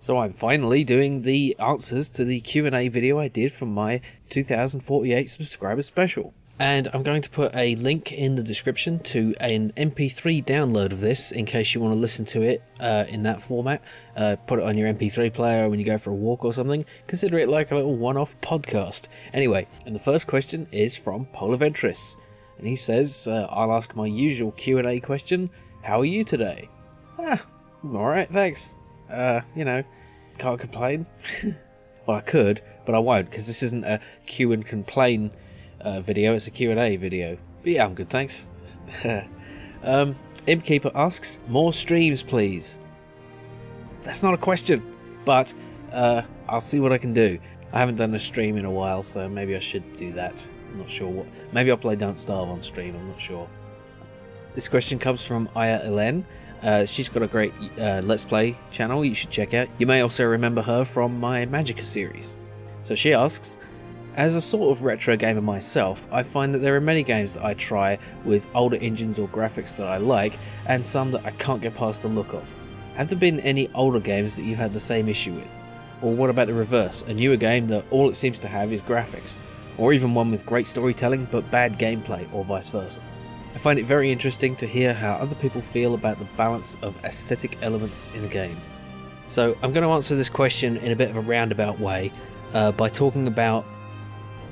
So I'm finally doing the answers to the Q&A video I did from my 2048 subscriber special. And I'm going to put a link in the description to an MP3 download of this in case you want to listen to it in that format. Put it on your MP3 player when you go for a walk or something. Consider it like a little one-off podcast. Anyway, and the first question is from Polaventris. And he says, I'll ask my usual Q&A question. How are you today? I'm alright, thanks. Can't complain. Well, I could, but I won't, because this isn't a Q and complain video, it's a Q&A video. But yeah, I'm good, thanks. Impkeeper asks, more streams, please. That's not a question, but I'll see what I can do. I haven't done a stream in a while, so maybe I should do that. I'm not sure what. Maybe I'll play Don't Starve on stream, I'm not sure. This question comes from Iya Ilene. She's got a great Let's Play channel you should check out. You may also remember her from my Magicka series. So she asks, as a sort of retro gamer myself, I find that there are many games that I try with older engines or graphics that I like, and some that I can't get past the look of. Have there been any older games that you've had the same issue with? Or what about the reverse, a newer game that all it seems to have is graphics? Or even one with great storytelling but bad gameplay, or vice versa? I find it very interesting to hear how other people feel about the balance of aesthetic elements in a game. So I'm going to answer this question in a bit of a roundabout way by talking about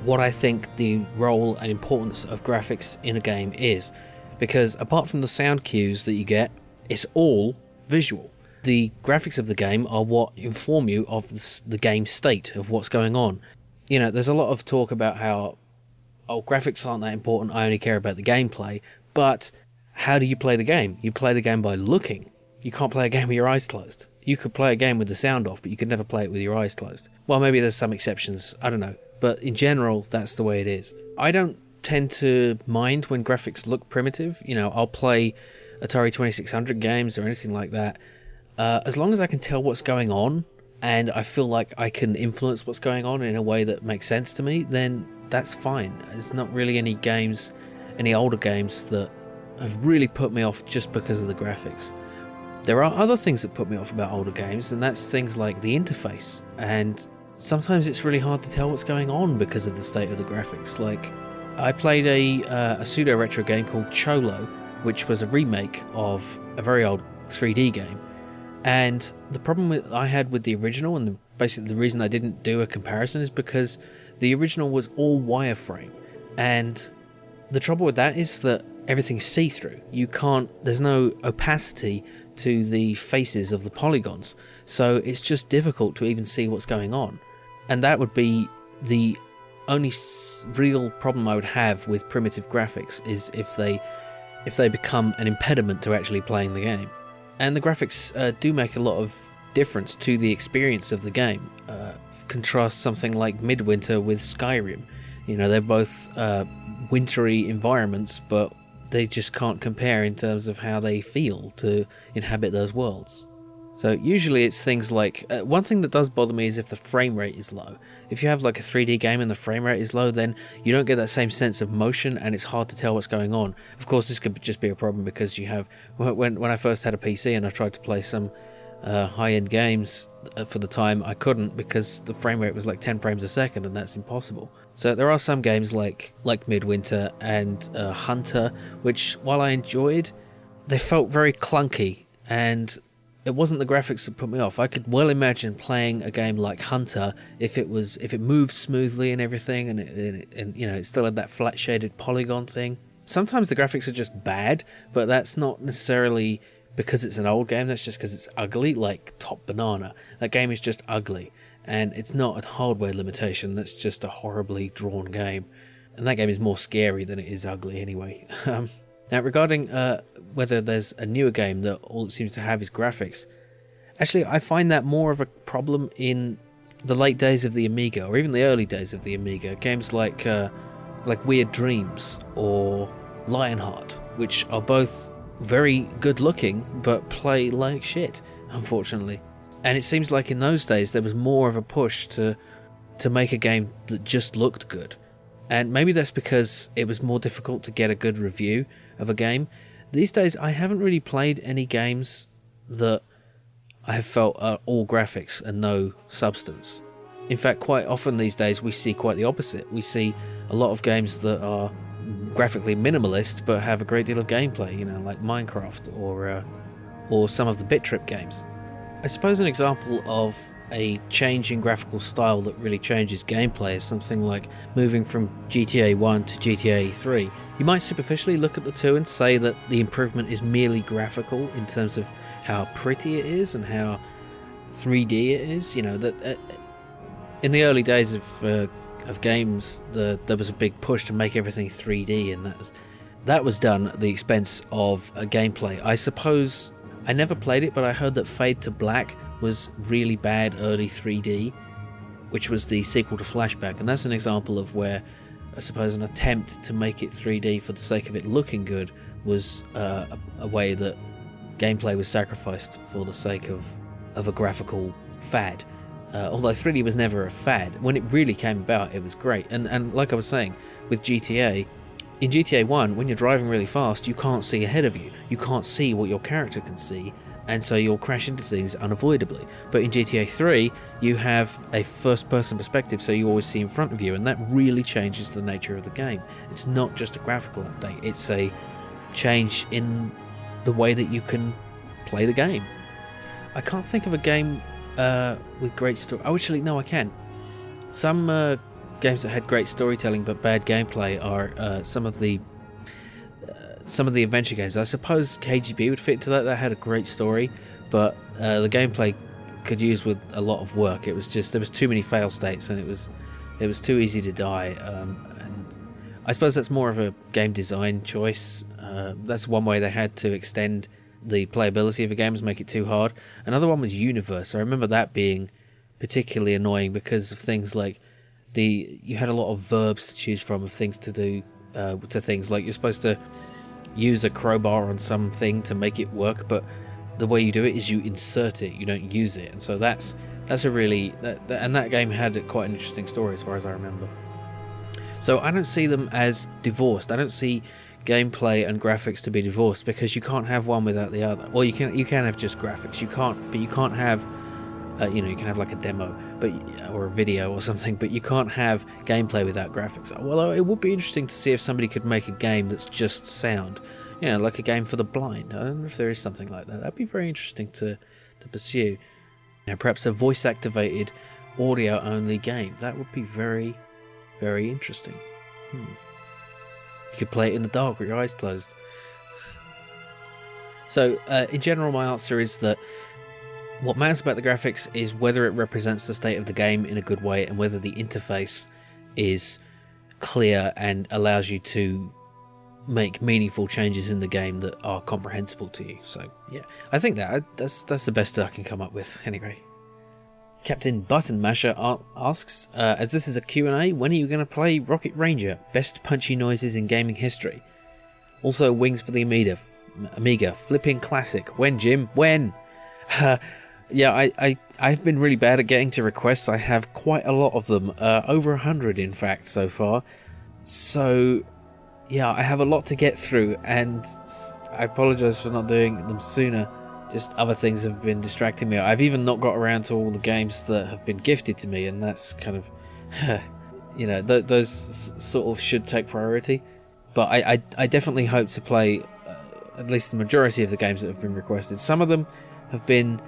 what I think the role and importance of graphics in a game is. Because apart from the sound cues that you get, it's all visual. The graphics of the game are what inform you of the game state, of what's going on. You know, there's a lot of talk about how graphics aren't that important, I only care about the gameplay. But how do you play the game? You play the game by looking. You can't play a game with your eyes closed. You could play a game with the sound off, but you could never play it with your eyes closed. Well, maybe there's some exceptions, I don't know. But in general, that's the way it is. I don't tend to mind when graphics look primitive. You know, I'll play Atari 2600 games or anything like that. As long as I can tell what's going on, and I feel like I can influence what's going on in a way that makes sense to me, then that's fine. There's not really any games, any older games that have really put me off just because of the graphics. There are other things that put me off about older games, and that's things like the interface. And sometimes it's really hard to tell what's going on because of the state of the graphics. Like, I played a pseudo-retro game called Cholo, which was a remake of a very old 3D game. And the problem I had with the original, and basically the reason I didn't do a comparison, is because the original was all wireframe. And the trouble with that is that everything's see-through. There's no opacity to the faces of the polygons. So it's just difficult to even see what's going on. And that would be the only real problem I would have with primitive graphics, is if they become an impediment to actually playing the game. And the graphics do make a lot of difference to the experience of the game. Contrast something like Midwinter with Skyrim. You know, they're both wintry environments, but they just can't compare in terms of how they feel to inhabit those worlds. So usually it's things like, one thing that does bother me is if the frame rate is low. If you have like a 3D game and the frame rate is low, then you don't get that same sense of motion and it's hard to tell what's going on. Of course, this could just be a problem because you have, when I first had a PC and I tried to play some high-end games for the time, I couldn't because the frame rate was like 10 frames a second, and that's impossible. So there are some games like Midwinter and Hunter, which while I enjoyed, they felt very clunky, and it wasn't the graphics that put me off. I could well imagine playing a game like Hunter if it moved smoothly and everything, and you know, it still had that flat shaded polygon thing. Sometimes the graphics are just bad, but that's not necessarily because it's an old game, that's just because it's ugly, like Top Banana. That game is just ugly, and it's not a hardware limitation, that's just a horribly drawn game. And that game is more scary than it is ugly anyway. Now, regarding whether there's a newer game that all it seems to have is graphics, actually I find that more of a problem in the late days of the Amiga, or even the early days of the Amiga. Games like Weird Dreams or Lionheart, which are both very good looking but play like shit, unfortunately. And it seems like in those days there was more of a push to make a game that just looked good. And maybe that's because it was more difficult to get a good review of a game. These days I haven't really played any games that I have felt are all graphics and no substance. In fact, quite often these days we see quite the opposite. We see a lot of games that are graphically minimalist but have a great deal of gameplay, you know, like Minecraft or some of the Bit Trip games. I suppose an example of a change in graphical style that really changes gameplay is something like moving from GTA 1 to GTA 3. You might superficially look at the two and say that the improvement is merely graphical in terms of how pretty it is and how 3D it is. You know, that in the early days of games, there was a big push to make everything 3D, and that was done at the expense of gameplay. I suppose I never played it, but I heard that Fade to Black was really bad early 3D, which was the sequel to Flashback, and that's an example of where I suppose an attempt to make it 3D for the sake of it looking good was a way that gameplay was sacrificed for the sake of a graphical fad. Although 3D was never a fad, when it really came about it was great. And like I was saying, with GTA, in GTA 1, when you're driving really fast, you can't see ahead of you. You can't see what your character can see, and so you'll crash into things unavoidably. But in GTA 3, you have a first-person perspective, so you always see in front of you, and that really changes the nature of the game. It's not just a graphical update, it's a change in the way that you can play the game. I can't think of a game with great story. Oh, actually, no, I can. Some games that had great storytelling but bad gameplay are some of the adventure games. I suppose KGB would fit into that. That had a great story, but the gameplay could use with a lot of work. It was just there was too many fail states, and it was too easy to die. And I suppose that's more of a game design choice. That's one way they had to extend the playability of a game, was make it too hard. Another one was Universe. I remember that being particularly annoying because of things like you had a lot of verbs to choose from of things to do, to things like you're supposed to use a crowbar on something to make it work, but the way you do it is you insert it, you don't use it. And so that's a really and that game had quite an interesting story as far as I remember. So I don't see them as divorced. I don't see gameplay and graphics to be divorced, because you can't have one without the other. Or you can have just graphics. You can't have you can have like a demo, or a video or something, but you can't have gameplay without graphics. Well, it would be interesting to see if somebody could make a game that's just sound, like a game for the blind. I don't know if there is something like that. That'd be very interesting to pursue. Perhaps a voice-activated, audio-only game. That would be very, very interesting. You could play it in the dark with your eyes closed. So, in general, my answer is that what matters about the graphics is whether it represents the state of the game in a good way, and whether the interface is clear and allows you to make meaningful changes in the game that are comprehensible to you. So yeah, I think that's the best I can come up with anyway. CaptainButtonMasher asks, as this is a Q&A, when are you going to play Rocket Ranger? Best punchy noises in gaming history. Also, Wings for the Amiga, flipping classic. When, Jim? When? Yeah, I've been really bad at getting to requests. I have quite a lot of them, over 100 in fact so far. So yeah, I have a lot to get through, and I apologise for not doing them sooner. Just other things have been distracting me. I've even not got around to all the games that have been gifted to me, and that's kind of, those sort of should take priority. But I definitely hope to play at least the majority of the games that have been requested. Some of them have been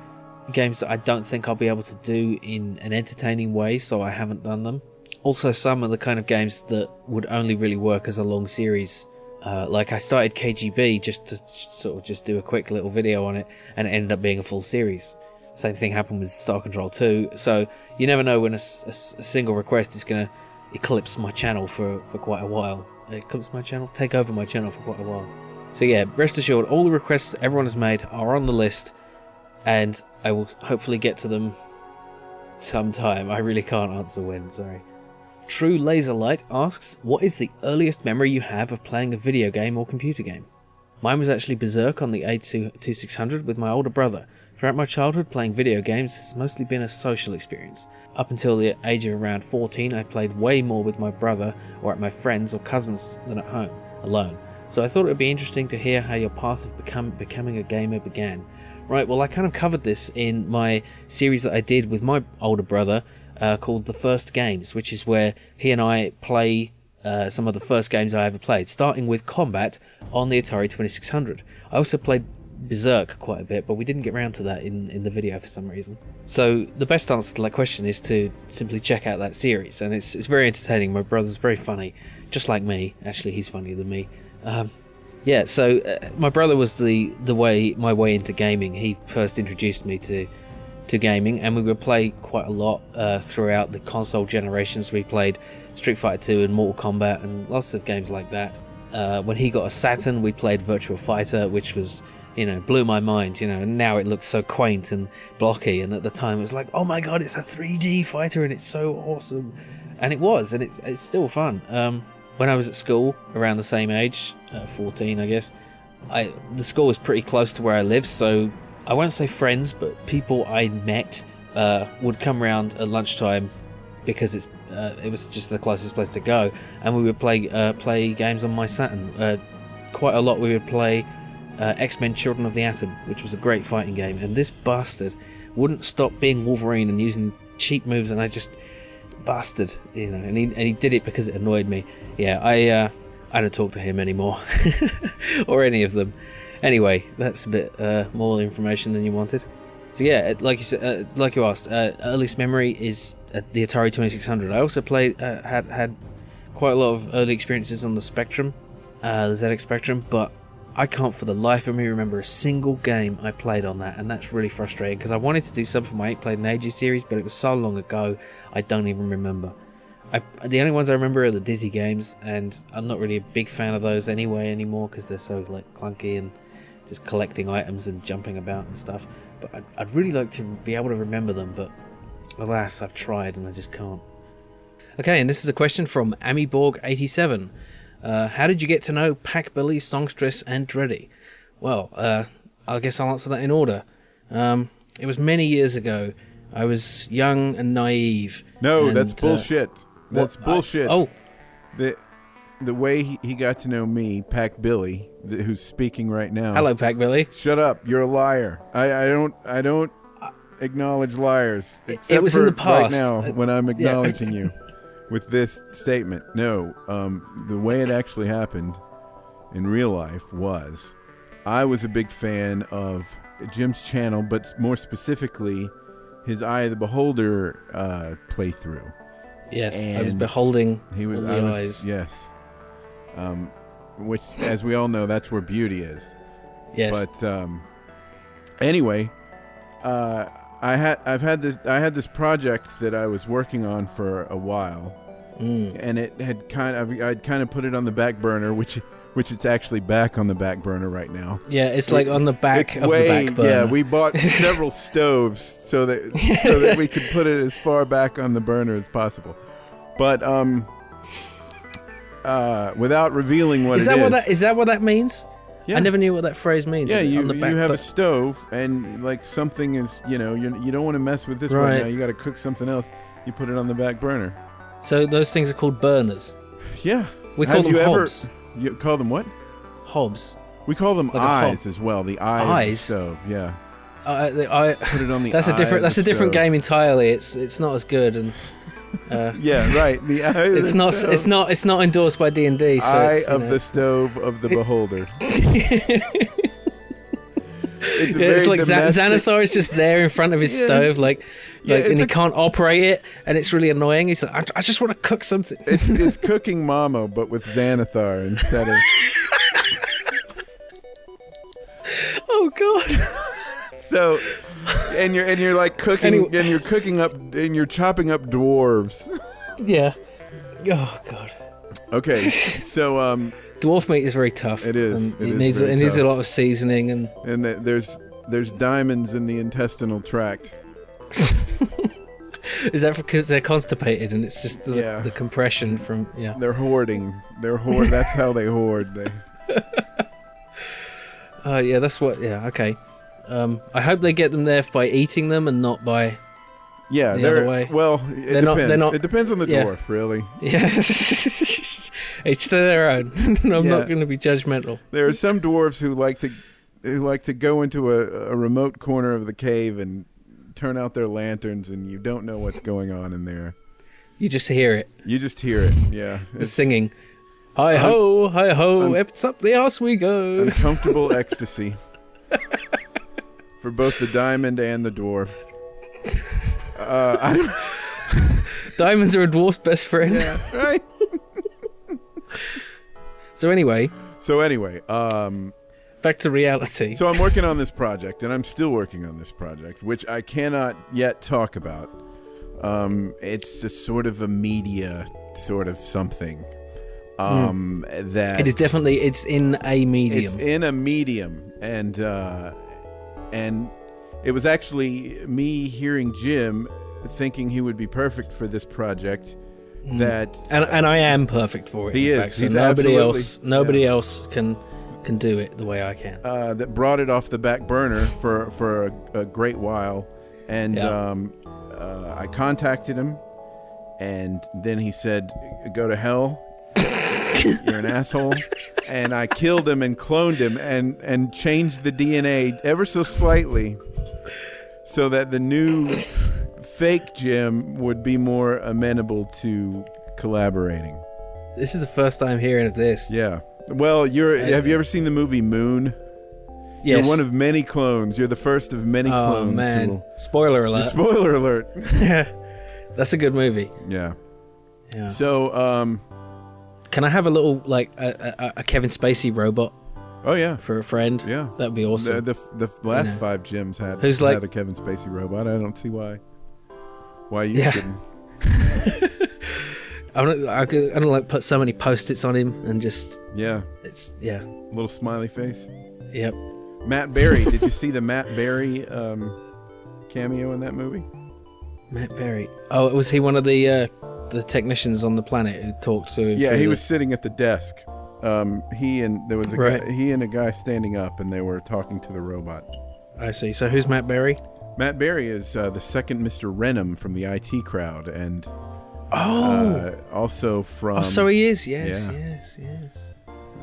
games that I don't think I'll be able to do in an entertaining way, so I haven't done them. Also, some are the kind of games that would only really work as a long series. Like I started KGB just to sort of just do a quick little video on it, and it ended up being a full series. Same thing happened with Star Control 2, so you never know when a single request is going to eclipse my channel for quite a while. Take over my channel for quite a while. So yeah, rest assured, all the requests everyone has made are on the list, and I will hopefully get to them sometime. I really can't answer when, sorry. truelazerlight asks, what is the earliest memory you have of playing a video game or computer game? Mine was actually Berserk on the A2600 with my older brother. Throughout my childhood, playing video games has mostly been a social experience. Up until the age of around 14, I played way more with my brother or at my friends or cousins than at home, alone. So I thought it would be interesting to hear how your path of becoming a gamer began. Right, well, I kind of covered this in my series that I did with my older brother called The First Games, which is where he and I play some of the first games I ever played, starting with Combat on the Atari 2600. I also played Berserk quite a bit, but we didn't get around to that in the video for some reason. So the best answer to that question is to simply check out that series, and it's very entertaining. My brother's very funny, just like me. Actually, he's funnier than me. Yeah, so my brother was my way into gaming. He first introduced me to gaming, and we would play quite a lot throughout the console generations. We played Street Fighter 2 and Mortal Kombat and lots of games like that. When he got a Saturn, we played Virtua Fighter, which was, blew my mind. And now it looks so quaint and blocky, and at the time it was like, oh my god, it's a 3D fighter and it's so awesome. And it was, and it's still fun. When I was at school, around the same age, 14 I guess, the school was pretty close to where I lived, so I won't say friends, but people I met would come around at lunchtime because it was just the closest place to go, and we would play games on my Saturn. Quite a lot we would play X-Men Children of the Atom, which was a great fighting game, and this bastard wouldn't stop being Wolverine and using cheap moves, and I just... bastard, and he did it because it annoyed me. Yeah, I don't talk to him anymore or any of them. Anyway, that's a bit more information than you wanted. So yeah, like you said, like you asked, earliest memory is at the Atari 2600. I also played had quite a lot of early experiences on the Spectrum, the ZX Spectrum, but I can't for the life of me remember a single game I played on that, and that's really frustrating because I wanted to do something for my 8 Played in Ages series, but it was so long ago I don't even remember. The only ones I remember are the Dizzy games, and I'm not really a big fan of those anymore because they're so clunky and just collecting items and jumping about and stuff. But I'd really like to be able to remember them, but alas, I've tried and I just can't. Okay, and this is a question from Amiborg87. How did you get to know Pack Billy, Songstress, and Dreddy? Well, I guess I'll answer that in order. It was many years ago. I was young and naive. No, that's bullshit. That's bullshit. Oh. The way he got to know me, Pack Billy, who's speaking right now. Hello, Pack Billy. Shut up. You're a liar. I don't acknowledge liars. It was in the past. Right now, when I'm acknowledging you. With this statement, no, the way it actually happened in real life was I was a big fan of Jim's channel, but more specifically his Eye of the Beholder playthrough. Yes, and I was beholding the eyes. Yes, which, as we all know, that's where beauty is. Yes. But anyway, I had this project that I was working on for a while. And it had I'd kind of put it on the back burner, which it's actually back on the back burner right now. Yeah, it's like on the back of the back burner. Yeah, we bought several stoves so that we could put it as far back on the burner as possible. But without reveling what is that what that means? Yeah. I never knew what that phrase means. Yeah, you have a stove, and something is, you don't want to mess with this right now. You got to cook something else. You put it on the back burner. So those things are called burners. Yeah. We call them hobs. You call them what? Hobs. We call them eyes as well. The eye of the stove. Yeah. Put it on the. That's a different game entirely. It's not as good and. Yeah, right. The eye. It's not endorsed by D&D. So eye of the stove of the beholder. It's like Xanathar is just there in front of his stove, and he can't operate it, and it's really annoying. He's like, I just want to cook something. It's cooking Mama, but with Xanathar instead of. Oh God. So, and you're like cooking, and you're cooking up, and you're chopping up dwarves. Yeah. Oh God. Okay, so dwarf meat is very tough. It is. It needs a lot of seasoning and there's diamonds in the intestinal tract. Is that because they're constipated and it's just the compression from They're hoarding. That's how they hoard. That's what. Yeah. Okay. I hope they get them there by eating them and not by. Yeah, the other way. Well, it depends. It depends on the dwarf, really. Yeah. Each to their own. I'm not going to be judgmental. There are some dwarves who like to who like to go into a remote corner of the cave and turn out their lanterns, and you don't know what's going on in there. You just hear it. You just hear it, yeah. The singing. Hi-ho, hi-ho, it's up the arse we go. Uncomfortable ecstasy. For both the diamond and the dwarf. Diamonds are a dwarf's best friend. Yeah, right? So anyway, back to reality. So I'm working on this project, and I'm still working on this project, which I cannot yet talk about. It's just sort of a media sort of something. That it is definitely, it's in a medium. It's in a medium, and it was actually me hearing Jim thinking he would be perfect for this project. That and I am perfect for it. He in is. Fact, so He's nobody else can do it the way I can. That brought it off the back burner for a great while, and I contacted him, and then he said, "Go to hell, you're an asshole," and I killed him and cloned him and changed the DNA ever so slightly, so that the new fake Jim would be more amenable to collaborating. This is the first time hearing of this. Yeah. Well, have you ever seen the movie Moon? Yes. You're one of many clones. You're the first of many clones. Oh, man. Spoiler alert. Spoiler alert. That's a good movie. Yeah. Yeah. So, can I have a little, like, a Kevin Spacey robot? Oh, yeah. For a friend? Yeah. That'd be awesome. The last 5 Gyms had a Kevin Spacey robot. I don't see why. Why you shouldn't. I don't like put so many post-its on him and just... Yeah. It's, little smiley face. Yep. Matt Berry. Did you see the Matt Berry cameo in that movie? Matt Berry. Oh, was he one of the technicians on the planet who talked to him? Yeah, he was sitting at the desk. He and a guy standing up, and they were talking to the robot. I see. So who's Matt Berry? Matt Berry is the second Mr. Renham from the IT Crowd, and also from... Oh, so he is. Yes.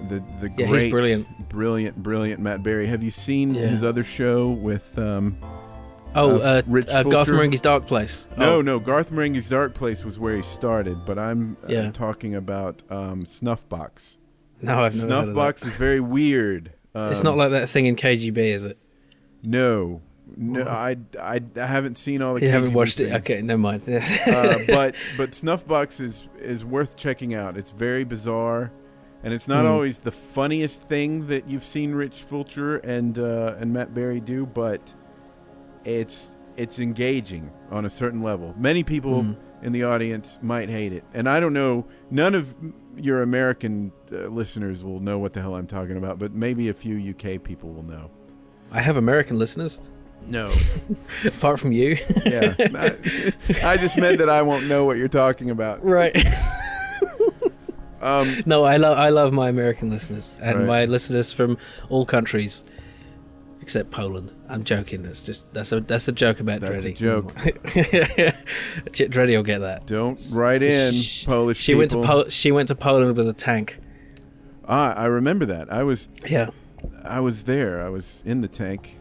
The great, he's brilliant Matt Berry. Have you seen his other show with Rich Fulcher? Garth Marenghi's Dark Place? No, Garth Marenghi's Dark Place was where he started, but I'm talking about Snuffbox. No, I've never heard of Snuffbox is very weird. It's not like that thing in KGB, is it? No, I haven't seen all the. You KGB haven't watched things. it? Okay, never mind. But Snuffbox is worth checking out. It's very bizarre, and it's not always the funniest thing that you've seen Rich Fulcher and Matt Berry do, but it's engaging on a certain level. Many people in the audience might hate it, and I don't know. None of your American listeners will know what the hell I'm talking about, but maybe a few UK people will know. I have American listeners. No. Apart from you. Yeah. I just meant that I won't know what you're talking about. Right. No, I love my American listeners and my listeners from all countries except Poland. I'm joking. That's a joke about Dreddy. That's a joke. Dreddy will get that. Don't write in, Polish people. She went to Poland with a tank. I remember that. I was there. I was in the tank.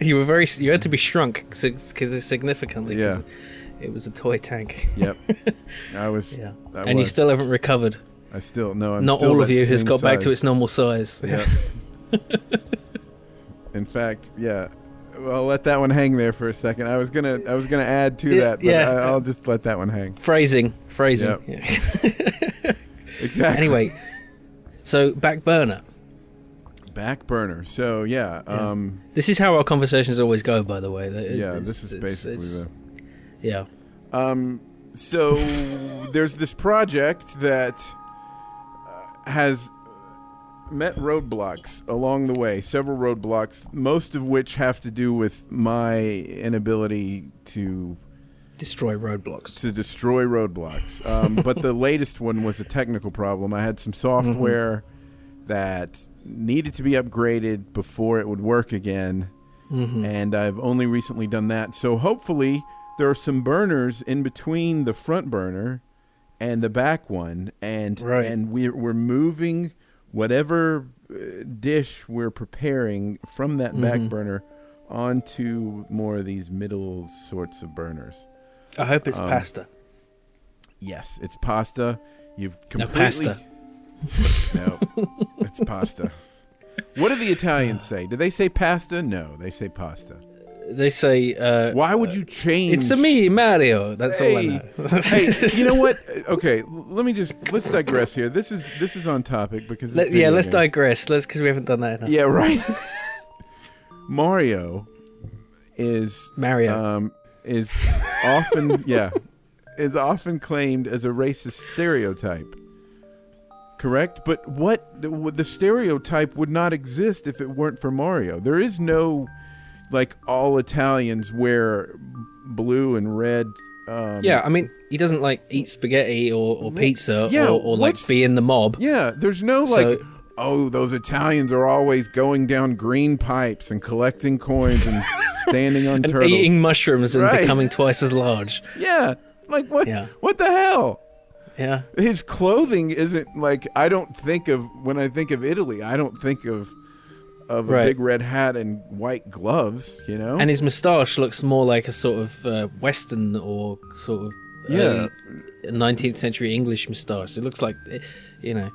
You had to be shrunk significantly. Yeah. It was a toy tank. Yep. I was. Yeah. And you still haven't recovered. I still no. I'm Not still all of you has same got back size. to its normal size. Yeah. In fact, yeah. Well, I'll let that one hang there for a second. I was gonna add to that, but I'll just let that one hang. Phrasing. Yep. Yeah. Exactly. Anyway, so back burner. So yeah. This is how our conversations always go, by the way. This is basically yeah. So there's this project that has met roadblocks along the way, several roadblocks, most of which have to do with my inability to destroy roadblocks. But the latest one was a technical problem. I had some software that needed to be upgraded before it would work again, and I've only recently done that. So hopefully there are some burners in between the front burner and the back one, and we're moving whatever dish we're preparing from that back burner onto more of these middle sorts of burners. I hope it's pasta. Yes, it's pasta. You've completely... No, pasta. No, it's pasta. What do the Italians say? Do they say pasta? No, they say pasta. They say... Why would you change? It's a me, Mario. That's all I know. Hey, you know what? Okay, let's digress here. This is on topic because let's digress. Because we haven't done that enough. Yeah, right. Mario is often is often claimed as a racist stereotype. Correct? But the stereotype would not exist if it weren't for Mario. There is no like all Italians wear blue and red. Yeah, I mean, he doesn't like eat spaghetti or pizza or like be in the mob. Yeah, there's no like, oh, those Italians are always going down green pipes and collecting coins and standing on and turtles. Eating mushrooms and becoming twice as large. Yeah, like what? Yeah. What the hell? Yeah. His clothing isn't like, when I think of Italy, I don't think of a big red hat and white gloves, you know? And his moustache looks more like a sort of Western or sort of 19th century English moustache. It looks like, you know...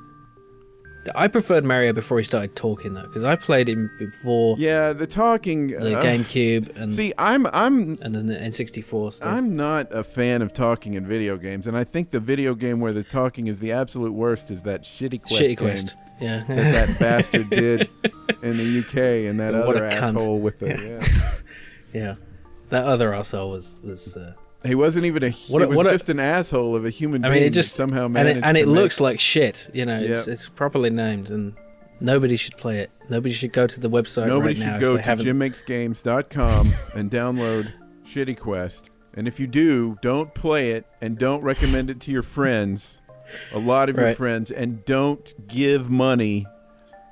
I preferred Mario before he started talking, though, because I played him before... Yeah, the talking... the GameCube and... See, I'm... And then the N64 stuff. I'm not a fan of talking in video games, and I think the video game where the talking is the absolute worst is that Shitty Quest. Yeah. that bastard did in the UK, and that other asshole with the... Yeah. That other asshole was he wasn't even just an asshole of a human being. I mean, it just somehow managed and it looks like shit. You know, it's properly named, and nobody should play it. Nobody should go to the website Nobody right now. should go to JimMakesGames.com and download Shitty Quest. And if you do, don't play it and don't recommend it to your friends, a lot of your friends, and don't give money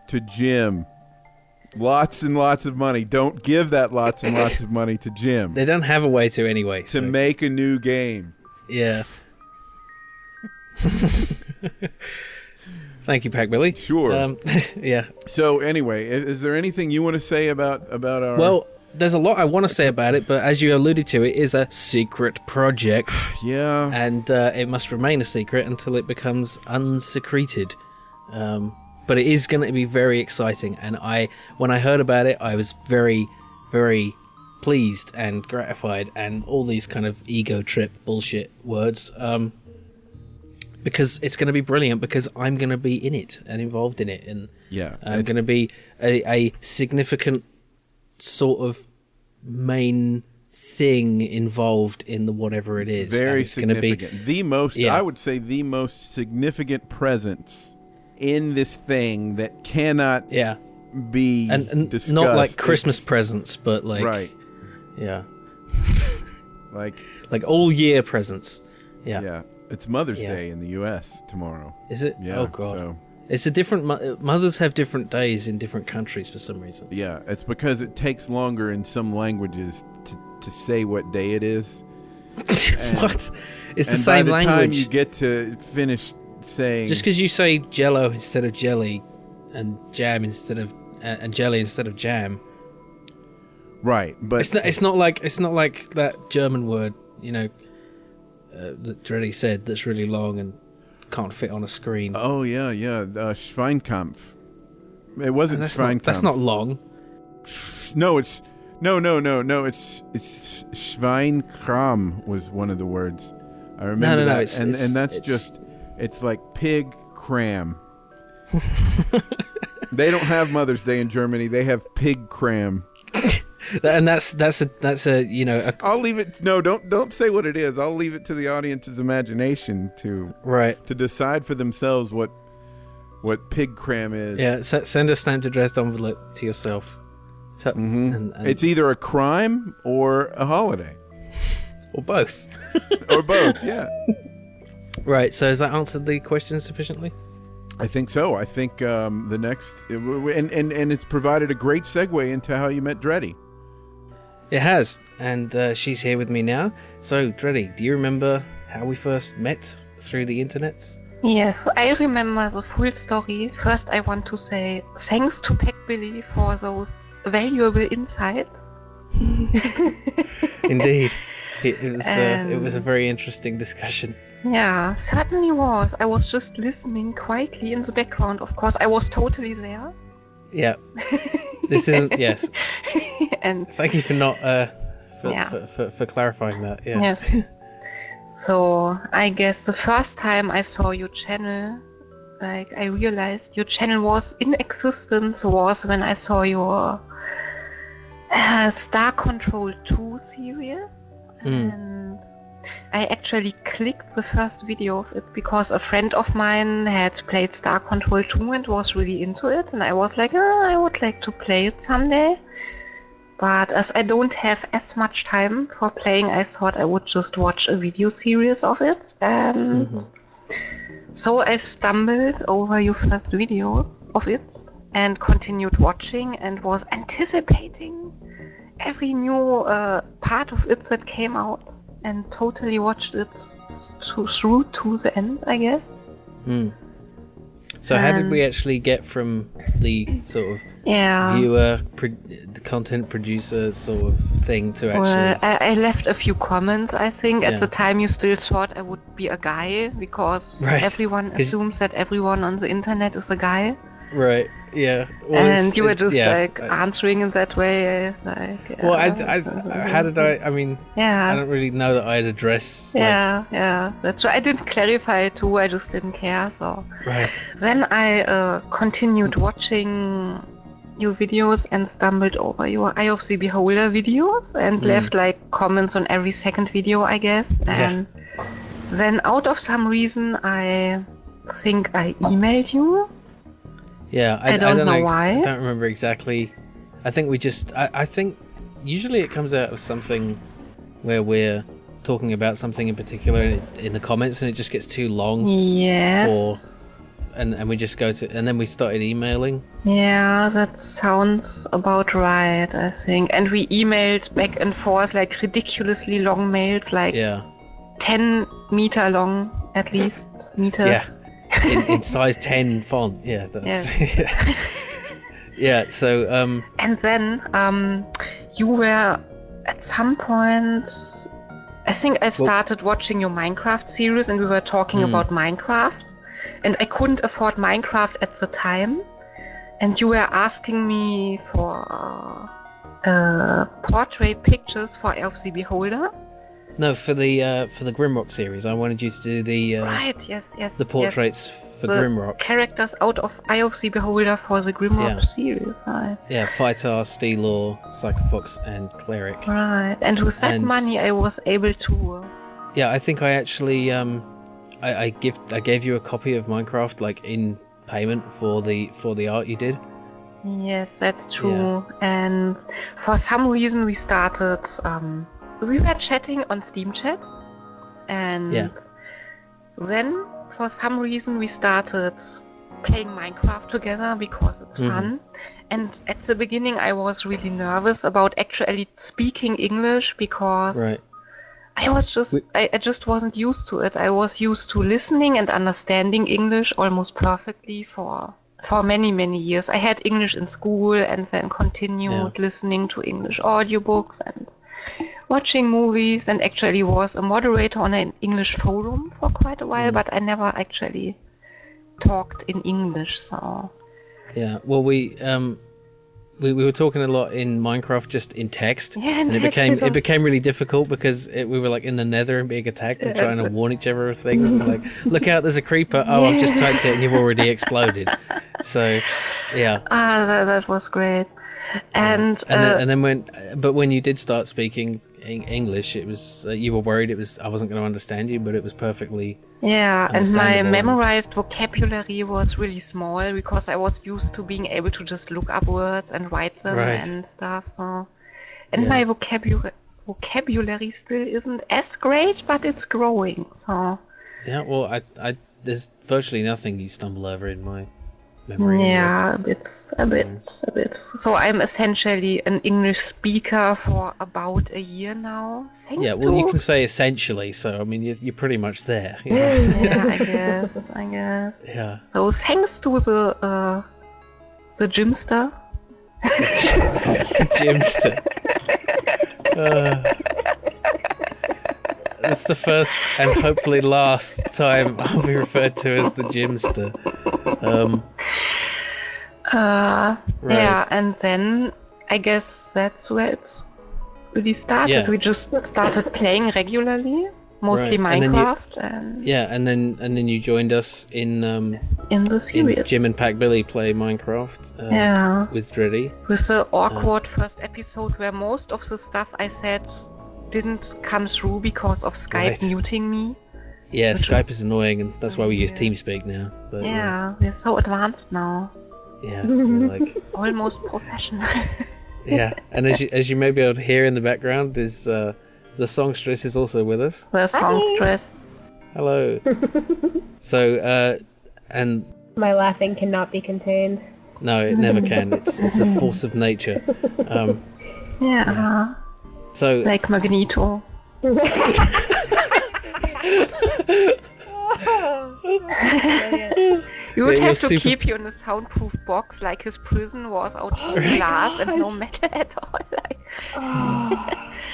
to Jim. Lots and lots of money. Don't give that lots and lots of money to Jim. They don't have a way to anyway. To make a new game. Yeah. Thank you, Pack-Billy. Sure. Yeah. So anyway, is there anything you want to say about our... Well, there's a lot I want to say about it, but as you alluded to, it is a secret project. Yeah. And it must remain a secret until it becomes unsecreted. But it is going to be very exciting, and when I heard about it, I was very, very pleased and gratified, and all these kind of ego trip bullshit words, because it's going to be brilliant, because I'm going to be in it and involved in it, and I'm going to be a significant sort of main thing involved in the whatever it is. Very significant. I would say the most significant presence in this thing that cannot be and discussed. Not like Christmas presents, but like like all year presents. Yeah. It's Mother's Day in the U.S. tomorrow. Is it? Yeah, oh God. So. It's a different. Mothers have different days in different countries for some reason. Yeah, it's because it takes longer in some languages to say what day it is. What? It's the same language. By the time you get to finish saying, just because you say Jello instead of jelly, and jam instead of and jelly instead of jam, right? But it's not like that German word, you know, that Dreddy said that's really long and can't fit on a screen. Oh yeah, Schweinkampf. It wasn't Schweinkampf. That's not long. No, it's Schweinkram was one of the words. I remember that. And that's just it's like pig cram. They don't have Mother's Day in Germany. They have pig cram. And that's a you know. I'll leave it. No, don't say what it is. I'll leave it to the audience's imagination to decide for themselves what pig cram is. Yeah, send a stamped addressed envelope to yourself. And it's either a crime or a holiday, or both. Or both. Yeah. Right. So has that answered the question sufficiently? I think so. I think the next and it's provided a great segue into how you met Dreddy. It has, and she's here with me now. So, Dreddy, do you remember how we first met through the internets? Yes, I remember the full story. First, I want to say thanks to Billy for those valuable insights. Indeed. It was a very interesting discussion. Yeah, certainly was. I was just listening quietly in the background, of course. I was totally there. Yeah. This isn't... Yes. And thank you for not... for clarifying that. Yeah. Yes. So, I guess the first time I saw your channel, like, I realized your channel was in existence was when I saw your Star Control 2 series. And I actually clicked the first video of it because a friend of mine had played Star Control 2 and was really into it. And I was like, I would like to play it someday. But as I don't have as much time for playing, I thought I would just watch a video series of it. And so I stumbled over your first videos of it and continued watching and was anticipating every new part of it that came out and totally watched it through to the end, I guess. So how did we actually get from the sort of viewer, content producer sort of thing to actually... Well, I left a few comments, I think. At the time you still thought I would be a guy because everyone assumes that everyone on the internet is a guy. Right, yeah. Well, and you were just answering in that way. Like, well, how did I mean, I don't really know that I'd address... That's right. I didn't clarify it too, I just didn't care. So Right. Then I continued watching your videos and stumbled over your Eye of the Beholder videos and left like comments on every second video, I guess. And then out of some reason, I think I emailed you. Yeah, I don't know why. I don't remember exactly. I think we just... I think usually it comes out of something where we're talking about something in particular in the comments and it just gets too long. Yes. And we just go to... And then we started emailing. Yeah, that sounds about right, I think. And we emailed back and forth like ridiculously long mails, like 10 meter long at least meters. Yeah. In size 10 font, that's so and then you were at some point, I think I started watching your Minecraft series and we were talking about Minecraft and I couldn't afford Minecraft at the time and you were asking me for portrait pictures for Eye of the Beholder. No, for the Grimrock series, I wanted you to do the the portraits for Grimrock. Characters out of Eye of the Beholder for the Grimrock series. Right. Yeah, Fighter, Steelor, Psychofox, and Cleric. Right, and with that money, I was able to. Yeah, I think I actually I gave you a copy of Minecraft like in payment for the art you did. Yes, that's true. And for some reason, we started. We were chatting on Steam Chat, and then for some reason we started playing Minecraft together because it's fun. And at the beginning I was really nervous about actually speaking English because I was just I just wasn't used to it. I was used to listening and understanding English almost perfectly for many years. I had English in school and then continued listening to English audiobooks and watching movies and actually was a moderator on an English forum for quite a while, but I never actually talked in English, so... Yeah, well, we were talking a lot in Minecraft just in text, and it became really difficult because we were like in the nether and being attacked and trying to warn each other of things. And like, look out, there's a creeper. Oh, I've just typed it and you've already exploded. So, yeah. That was great. And then when you did start speaking English, it was you were worried I wasn't going to understand you, but it was perfectly and my memorized vocabulary was really small because I was used to being able to just look up words and write them and stuff. So, and my vocabulary still isn't as great, but it's growing. So yeah, well, I there's virtually nothing you stumble over in my memory. Yeah, a bit. So I'm essentially an English speaker for about a year now. Thanks Yeah, well, you can say essentially. So I mean, you're pretty much there. You know? Yeah, I guess. Yeah. So thanks to the Gymster. Gymster. It's the first and hopefully last time I'll be referred to as the Gymster. Right. Yeah, and then I guess that's where it's really started. Yeah. We just started playing regularly, mostly Right. Minecraft, And then you joined us in the series. Jim and Pack Billy play Minecraft. With Dreddy. With the awkward first episode where most of the stuff I said didn't come through because of Skype muting me. Yeah, Skype is annoying, and that's why we use TeamSpeak now. But, we're so advanced now. Yeah, we're like almost professional. Yeah, and as you may be able to hear in the background, is the songstress is also with us. The songstress. Hello. So, and my laughing cannot be contained. No, it never can. It's a force of nature. Yeah. So, like Magneto. You would have to keep you in a soundproof box, like his prison was out of glass and no metal at all.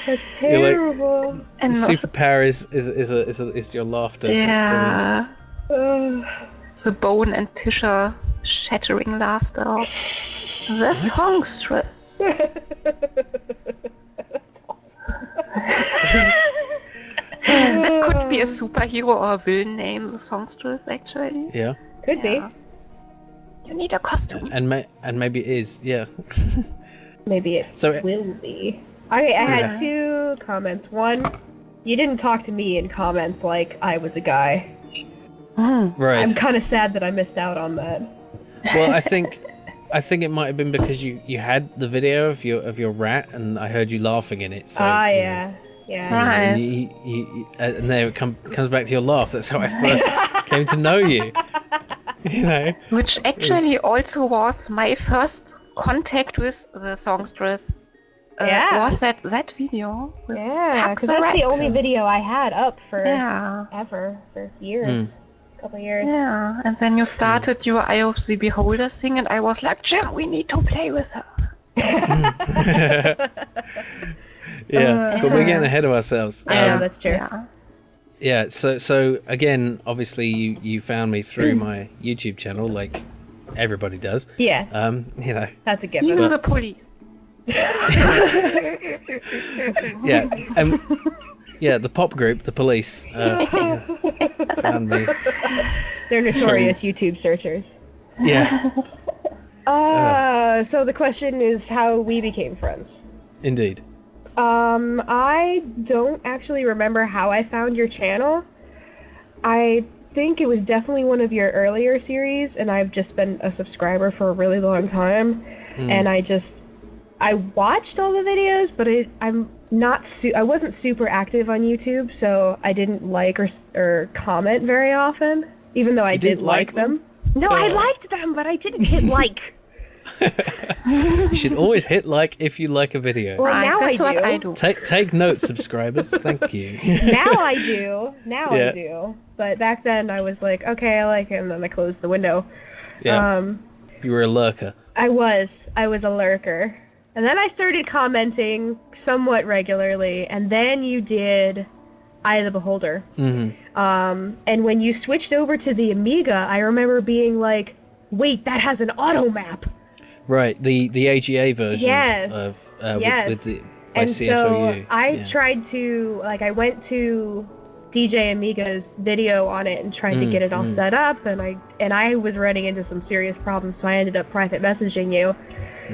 That's terrible. Like, and superpower is your laughter. Yeah. The bone and tissue shattering laughter of the songstress. That's awesome. That could be a superhero or a villain name, the songstress, actually. Yeah. Could be. You need a costume. And maybe it is, yeah. Maybe it will be. I had two comments. One, you didn't talk to me in comments like I was a guy. Right. I'm kind of sad that I missed out on that. Well, I think it might have been because you had the video of your rat, and I heard you laughing in it. So, yeah. Right. And there it comes back to your laugh. That's how I first came to know you. You know. Which actually also was my first contact with the songstress. Was that video? Yeah, because that's the only video I had up for years. Couple years. Yeah, and then you started your Eye of the Beholder thing, and I was like, Jim, we need to play with her. But we're getting ahead of ourselves. Yeah, that's true. Yeah, so again, obviously you found me through my YouTube channel, like everybody does. Yes. You know. That's a given. Even the police. Yeah, and the pop group, the police, found me. They're notorious YouTube searchers. Yeah. So the question is how we became friends. Indeed. I don't actually remember how I found your channel. I think it was definitely one of your earlier series, and I've just been a subscriber for a really long time. And I watched all the videos, but I wasn't super active on YouTube, so I didn't like or comment very often, even though I did like them. No, I liked them, but I didn't hit like. You should always hit like if you like a video. Well, now that's what I do. Take notes, subscribers. Thank you. Now I do. I do. But back then I was like, okay, I like it, and then I closed the window. Yeah. You were a lurker. I was a lurker. And then I started commenting somewhat regularly, and then you did Eye of the Beholder. Mm-hmm. And when you switched over to the Amiga, I remember being like, wait, that has an auto map. Right, the AGA version of with the by and CFOU. So I tried to I went to DJ Amiga's video on it and tried to get it all set up, and I was running into some serious problems, so I ended up private messaging you.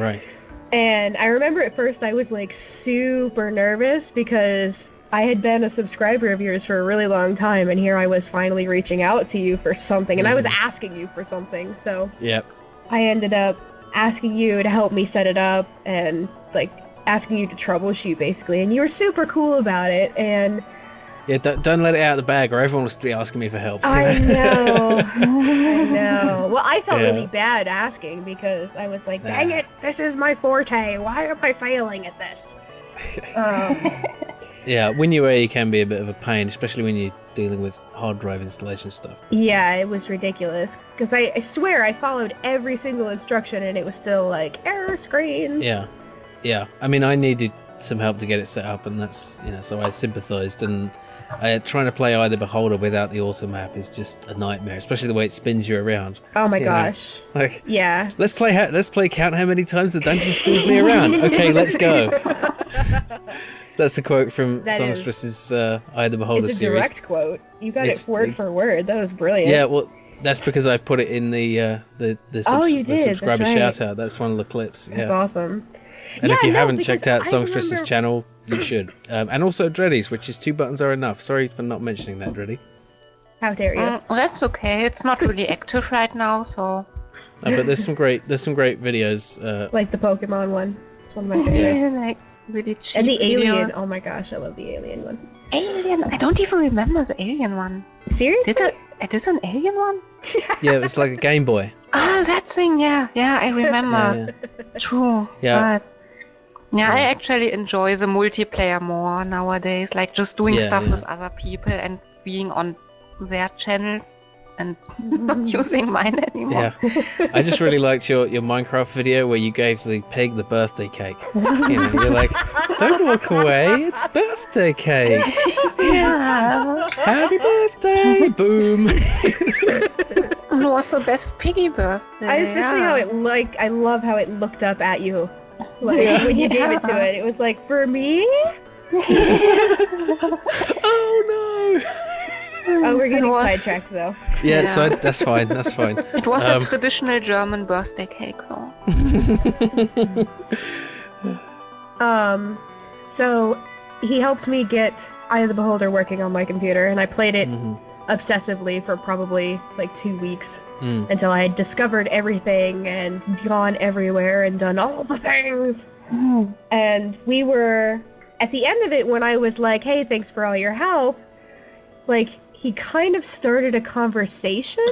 Right. And I remember at first I was like super nervous because I had been a subscriber of yours for a really long time, and here I was finally reaching out to you for something, and I was asking you for something, so I ended up asking you to help me set it up and asking you to troubleshoot basically, and you were super cool about it. And Yeah, don't let it out of the bag, or everyone will be asking me for help. I know. I know. Well, I felt really bad asking because I was like, dang it, this is my forte. Why am I failing at this? Yeah, WinUAE can be a bit of a pain, especially when you're dealing with hard drive installation stuff. Yeah, it was ridiculous. Because I swear I followed every single instruction and it was still like, error screens. Yeah. I mean, I needed some help to get it set up, and that's, so I sympathized, and trying to play Eye of the Beholder without the auto map is just a nightmare, especially the way it spins you around. Oh my gosh. Like, yeah. Let's play count how many times the dungeon spins me around. Okay, let's go. That's a quote from Songstress's Eye of the Beholder series. It's a series. direct quote. You got it word for word. That was brilliant. Yeah, well, that's because I put it in the subscriber shout out. That's one of the clips. Yeah. That's awesome. And if you haven't checked out Songstress's channel, you should. And also Dreddy's, which is 2 buttons are enough. Sorry for not mentioning that, Dreddy. How dare you? That's okay. It's not really active right now, so. But there's some great videos. Like the Pokemon one. It's one of my favorites. Like really cheap. And the Alien. Oh my gosh, I love the Alien one. Alien. I don't even remember the Alien one. Seriously? I did an Alien one? Yeah, it was like a Game Boy. Ah, that thing. Yeah, I remember. Yeah. True. Yeah. But I actually enjoy the multiplayer more nowadays, like just doing stuff with other people and being on their channels and not using mine anymore. Yeah, I just really liked your Minecraft video where you gave the pig the birthday cake. You're like, don't walk away, it's birthday cake. Yeah. Happy birthday! Boom. It was the best piggy birthday. I especially I love how it looked up at you. Like when you gave it to it, it was like, for me? Oh no! Oh, we're getting sidetracked though. Yeah, so that's fine. It was a traditional German birthday cake, though. So he helped me get Eye of the Beholder working on my computer, and I played it obsessively for probably like 2 weeks until I had discovered everything and gone everywhere and done all the things. And we were at the end of it when I was like, hey, thanks for all your help. Like, he kind of started a conversation.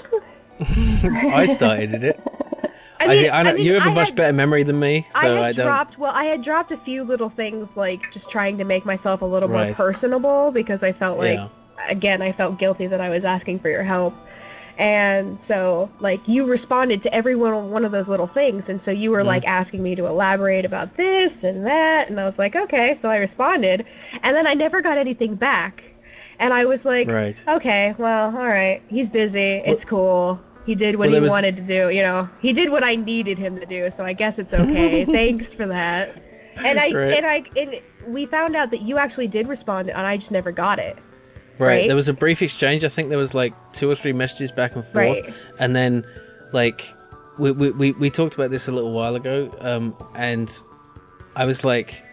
I started it. I mean, you have a much better memory than me, so I had dropped a few little things, like just trying to make myself a little more personable, because I felt like, again, I felt guilty that I was asking for your help. And so, like, you responded to every one of those little things, and so you were, like, asking me to elaborate about this and that, and I was like, okay, so I responded, and then I never got anything back. And I was like, okay, well, all right, he's busy, it's cool. He did what he wanted to do, He did what I needed him to do, so I guess it's okay. Thanks for that. And we found out that you actually did respond, and I just never got it. Right. There was a brief exchange. I think there was like 2 or 3 messages back and forth, and then like we talked about this a little while ago, and I was like,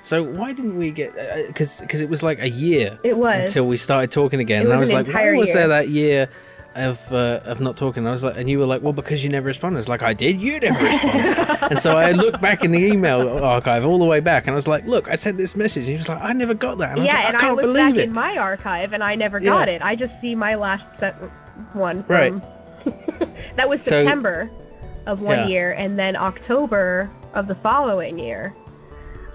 so why didn't we get? Because it was like a year. It was until we started talking again, and I was like, why was there that year of not talking? And I was like, and you were like, well, because you never responded. I was like, I did. You never responded. And so I looked back in the email archive all the way back, and I was like, look, I sent this message. And he was like, I never got that. And I can't believe looked back it. in my archive, and I never got it. I just see my last one from that was September of one year, and then October of the following year.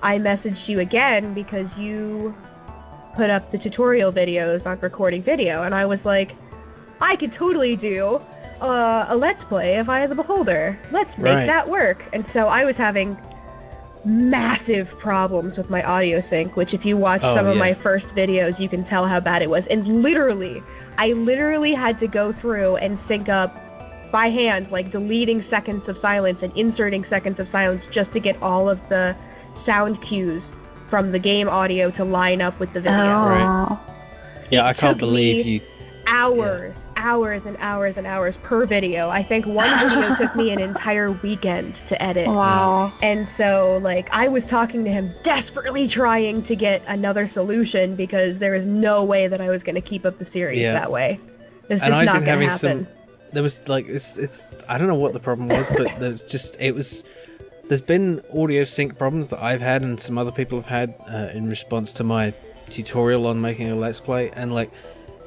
I messaged you again because you put up the tutorial videos on recording video, and I was like, I could totally do a Let's Play of Eye of the Beholder. Let's make that work. And so I was having massive problems with my audio sync, which if you watch some of my first videos, you can tell how bad it was. And I literally had to go through and sync up by hand, like deleting seconds of silence and inserting seconds of silence just to get all of the sound cues from the game audio to line up with the video. Yeah, I can't believe you. Hours and hours and hours per video. I think one video took me an entire weekend to edit. Wow. And so, like, I was talking to him desperately trying to get another solution because there was no way that I was going to keep up the series that way. It's just not going to happen. There was, like, it's I don't know what the problem was, but there's been audio sync problems that I've had and some other people have had in response to my tutorial on making a Let's Play, and like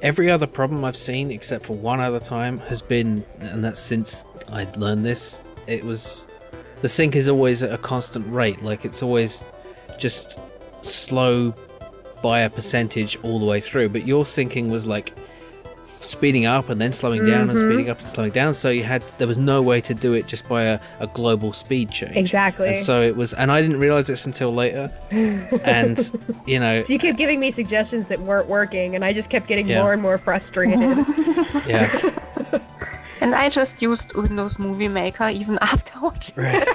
every other problem I've seen except for one other time has been, and that's since I learned this, it was the sync is always at a constant rate, like it's always just slow by a percentage all the way through, but your syncing was like speeding up and then slowing down and speeding up and slowing down, so there was no way to do it just by a global speed change. Exactly. And so it was, and I didn't realize this until later. And you know, so you kept giving me suggestions that weren't working, and I just kept getting more and more frustrated. Yeah. And I just used Windows Movie Maker even after watching Right.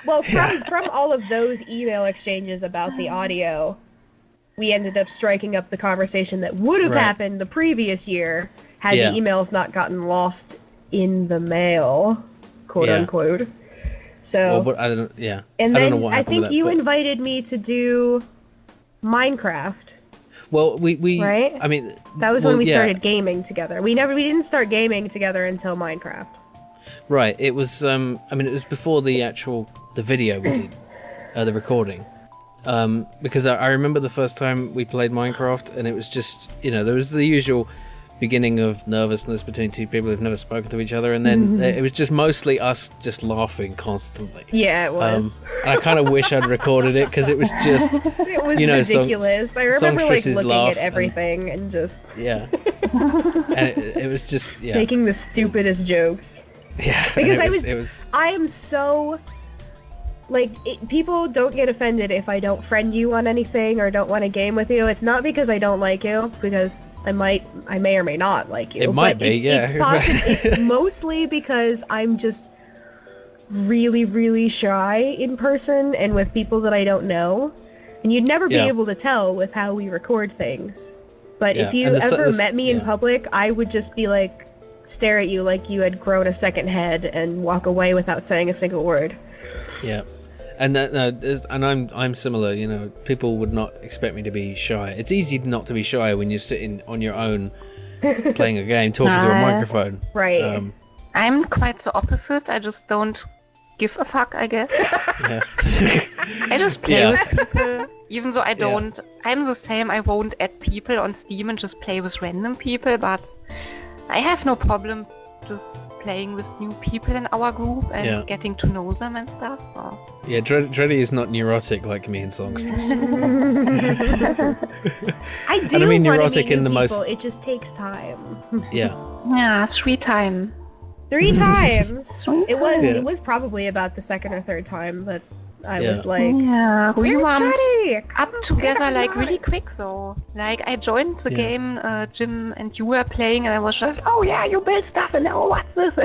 Well, from all of those email exchanges about the audio, we ended up striking up the conversation that would have happened the previous year had the emails not gotten lost in the mail, quote unquote. So, well, but I don't. Yeah. And I then don't know what I think happened you with that, invited me to do Minecraft. Well, we right? I mean, that was when we started gaming together. We didn't start gaming together until Minecraft. Right. It was. I mean, it was before the video we did, the recording. Because I remember the first time we played Minecraft, and it was just, you know, there was the usual beginning of nervousness between two people who've never spoken to each other, and then it was just mostly us just laughing constantly. Yeah, it was. And I kind of wish I'd recorded it, because it was just, it was ridiculous. I remember like looking at everything and just and it was just making the stupidest jokes. Yeah, because I am so. Like, people don't get offended if I don't friend you on anything or don't want to game with you. It's not because I don't like you, because I may or may not like you. It might be, it's mostly because I'm just really, really shy in person and with people that I don't know. And you'd never be able to tell with how we record things. But if you ever met me in public, I would just be like, stare at you like you had grown a second head and walk away without saying a single word. Yeah. And I'm similar, you know, people would not expect me to be shy. It's easy not to be shy when you're sitting on your own playing a game, talking to a microphone. Right. I'm quite the opposite. I just don't give a fuck, I guess. Yeah. I just play with people, even though I don't. I'm the same. I won't add people on Steam and just play with random people, but I have no problem just playing with new people in our group and getting to know them and stuff. So. Yeah, Dreddy is not neurotic like me and Songstress. I do. And I mean neurotic in the people. most. It just takes time. Yeah. Yeah, 3 times. 3 times. It It was probably about the second or third time, but I was like, we warmed Dreddy? up together like really quick though. Like I joined the game, Jim and you were playing, and I was just, oh yeah, you build stuff, and oh what's this?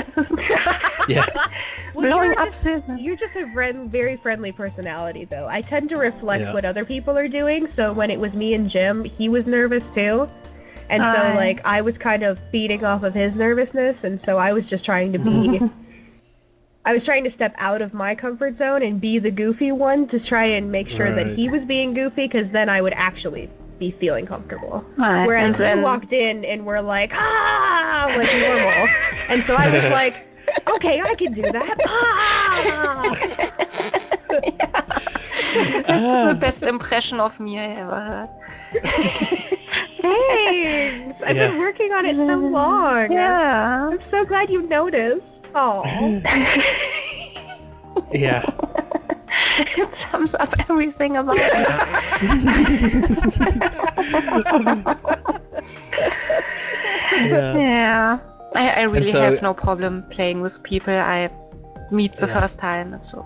Blowing up. You're just a very friendly personality, though. I tend to reflect what other people are doing. So when it was me and Jim, he was nervous too. And so, like, I was kind of feeding off of his nervousness, and so I was just trying to be... I was trying to step out of my comfort zone and be the goofy one to try and make sure that he was being goofy, because then I would actually be feeling comfortable. Whereas you walked in and were like, like normal. And so I was like, okay, I can do that. That's the best impression of me I ever heard. Thanks! I've been working on it so long. Yeah. I'm so glad you noticed. Oh. Yeah. It sums up everything about it. Yeah. I really have no problem playing with people I meet the first time, so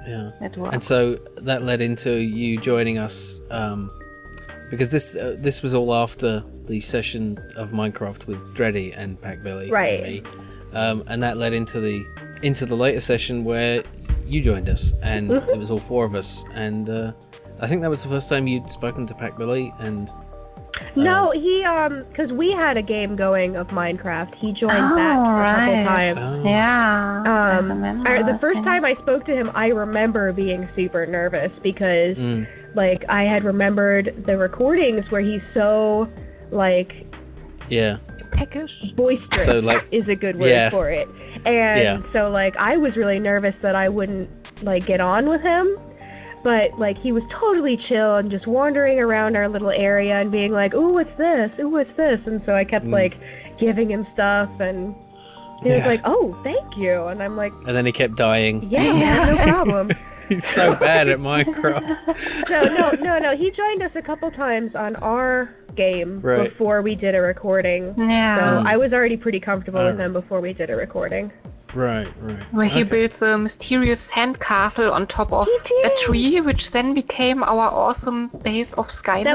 it works. And so that led into you joining us, because this was all after the session of Minecraft with Dreddy and Packbelly and me, and that led into the later session where you joined us, and it was all 4 of us, and I think that was the first time you'd spoken to Packbelly, and no, he because we had a game going of Minecraft. He joined that a couple times. Yeah. The first time I spoke to him, I remember being super nervous because, like, I had remembered the recordings where he's so, like, peckish, boisterous is a good word for it, and so, like, I was really nervous that I wouldn't, like, get on with him. But, like, he was totally chill and just wandering around our little area and being like, ooh, what's this? Ooh, what's this? And so I kept, like, giving him stuff, and he was like, oh, thank you. And I'm like... And then he kept dying. Yeah, no problem. He's so bad at Minecraft. No. He joined us a couple times on our game before we did a recording. Yeah. So I was already pretty comfortable with him before we did a recording. Right. Where he built a mysterious sandcastle on top of a tree, which then became our awesome base of Skynet.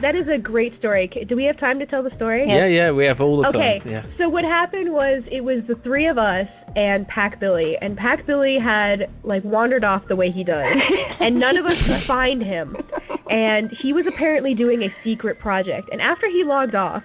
That is a great story. Do we have time to tell the story? Yeah, we have all the time. Okay, Yeah. so what happened was, it was the three of us and Pack Billy, and Pack Billy had, like, wandered off the way he does, and none of us could find him, and he was apparently doing a secret project, and after he logged off,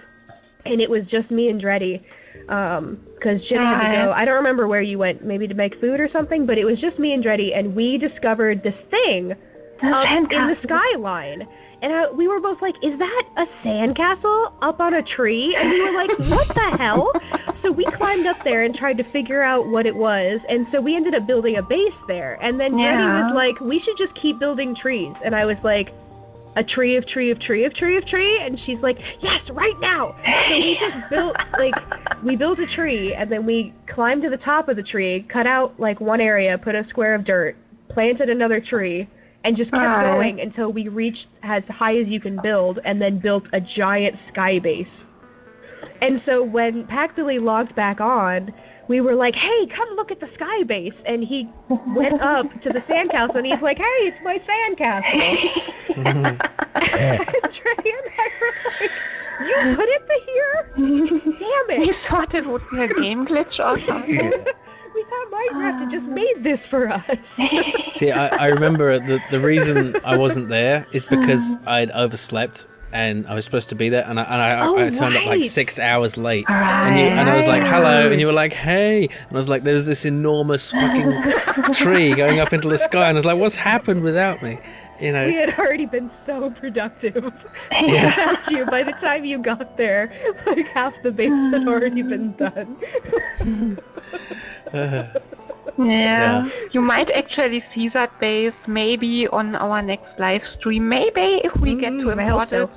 and it was just me and Dreddy, because Jim had to go. I don't remember where you went, maybe to make food or something, but it was just me and Dreddy, and we discovered this thing up in the skyline. And we were both like, is that a sandcastle up on a tree? And we were like, what the hell? So we climbed up there and tried to figure out what it was, and so we ended up building a base there. And then Dreddy was like, we should just keep building trees. And I was like, a tree of tree of tree of tree of tree, and she's like, yes, right now. So we just built, like, we built a tree, and then we climbed to the top of the tree, cut out, like, one area, put a square of dirt, planted another tree, and just kept going until we reached as high as you can build, and then built a giant sky base. And so when Pack Billy logged back on, we were like, hey, come look at the sky base. And he went up to the sandcastle, and he's like, hey, it's my sandcastle. And Trey and I were like, you put it here? Damn it. We thought it would be a game glitch or something. We thought Minecraft had just made this for us. See, I remember the reason I wasn't there is because I'd overslept. And I was supposed to be there, and I turned up like 6 hours late. And I was like, hello, and you were like, hey. And I was like, there's this enormous fucking tree going up into the sky, and I was like, what's happened without me? You know. We had already been so productive without you. By the time you got there, like half the base had already been done. Yeah, you might actually see that base maybe on our next live stream. Maybe if we get to import it,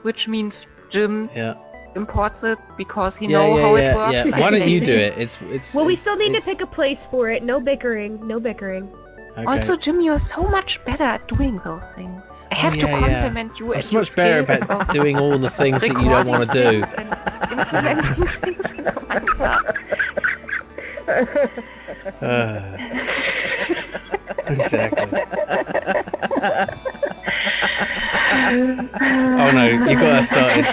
which means Jim imports it because he knows how it works. Yeah. Why don't you do it? It's. Well, we still need to pick a place for it. No bickering. No bickering. Okay. Also, Jim, you're so much better at doing those things. I have to compliment you. I'm so much better about doing all the things that you don't want to do. Exactly. Oh no, you got us started.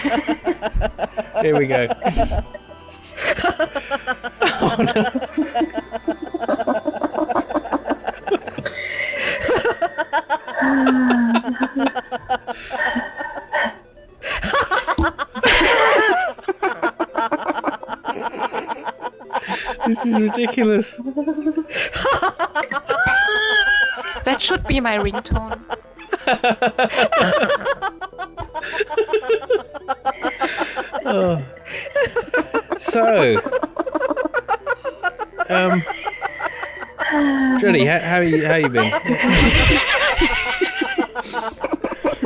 Here we go. Oh no. This is ridiculous. That should be my ringtone. Oh. So, Jodie, how you been?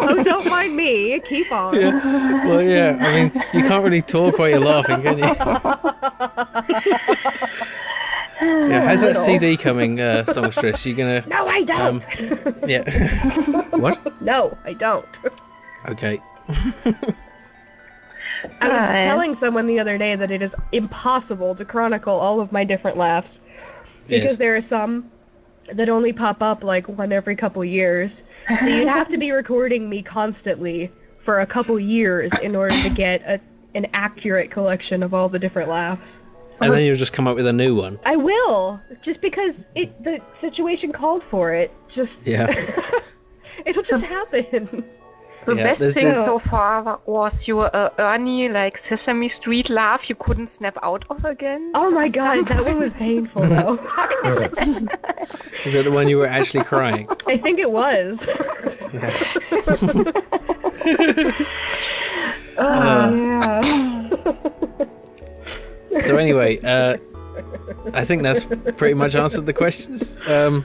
Oh, don't mind me. Keep on. Yeah. Well, yeah. I mean, you can't really talk while you're laughing, can you? Yeah. How's that CD coming, songstress? You gonna? No, I don't. Yeah. What? No, I don't. Okay. I was telling someone the other day that it is impossible to chronicle all of my different laughs because there are some that only pop up like one every couple years. So you'd have to be recording me constantly for a couple years in order to get an accurate collection of all the different laughs. And then you'll just come up with a new one. I will, just because the situation called for it. Just it'll just happen. The best thing so far was your Ernie, like, Sesame Street laugh you couldn't snap out of again. Oh my god, that one was painful, though. Is that the one you were actually crying? I think it was. So anyway, I think that's pretty much answered the questions. So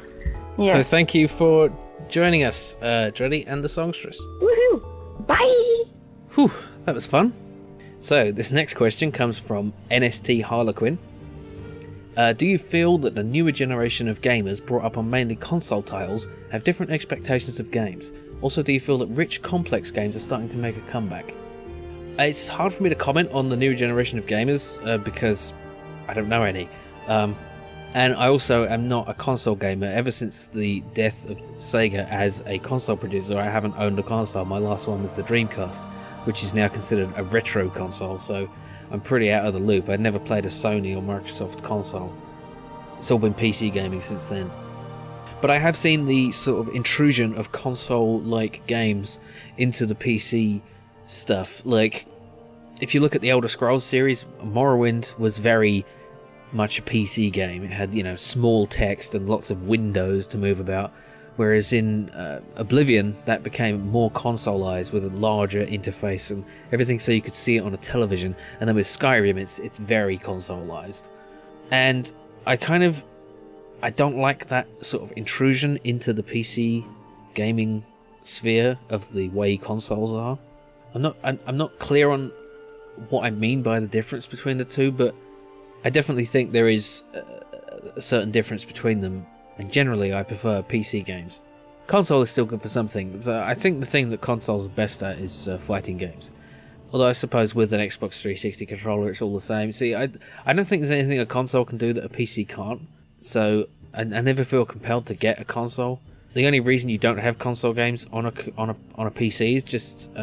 thank you for joining us, Dreddy and the songstress. Woohoo! Bye! Whew, that was fun. So, this next question comes from NstHarlequin. Do you feel that the newer generation of gamers brought up on mainly console titles have different expectations of games? Also, do you feel that rich, complex games are starting to make a comeback? It's hard for me to comment on the newer generation of gamers because I don't know any. And I also am not a console gamer. Ever since the death of Sega as a console producer, I haven't owned a console. My last one was the Dreamcast, which is now considered a retro console, so I'm pretty out of the loop. I'd never played a Sony or Microsoft console. It's all been PC gaming since then. But I have seen the sort of intrusion of console-like games into the PC stuff. Like, if you look at the Elder Scrolls series, Morrowind was very much a PC game. It had, small text and lots of windows to move about. Whereas in Oblivion, that became more consoleized with a larger interface and everything, so you could see it on a television. And then with Skyrim, it's very consoleized. And I don't like that sort of intrusion into the PC gaming sphere of the way consoles are. I'm not clear on what I mean by the difference between the two, but I definitely think there is a certain difference between them. And generally, I prefer PC games. Console is still good for some things. I think the thing that consoles are best at is fighting games. Although I suppose with an Xbox 360 controller, it's all the same. See, I don't think there's anything a console can do that a PC can't. So I never feel compelled to get a console. The only reason you don't have console games on a PC is just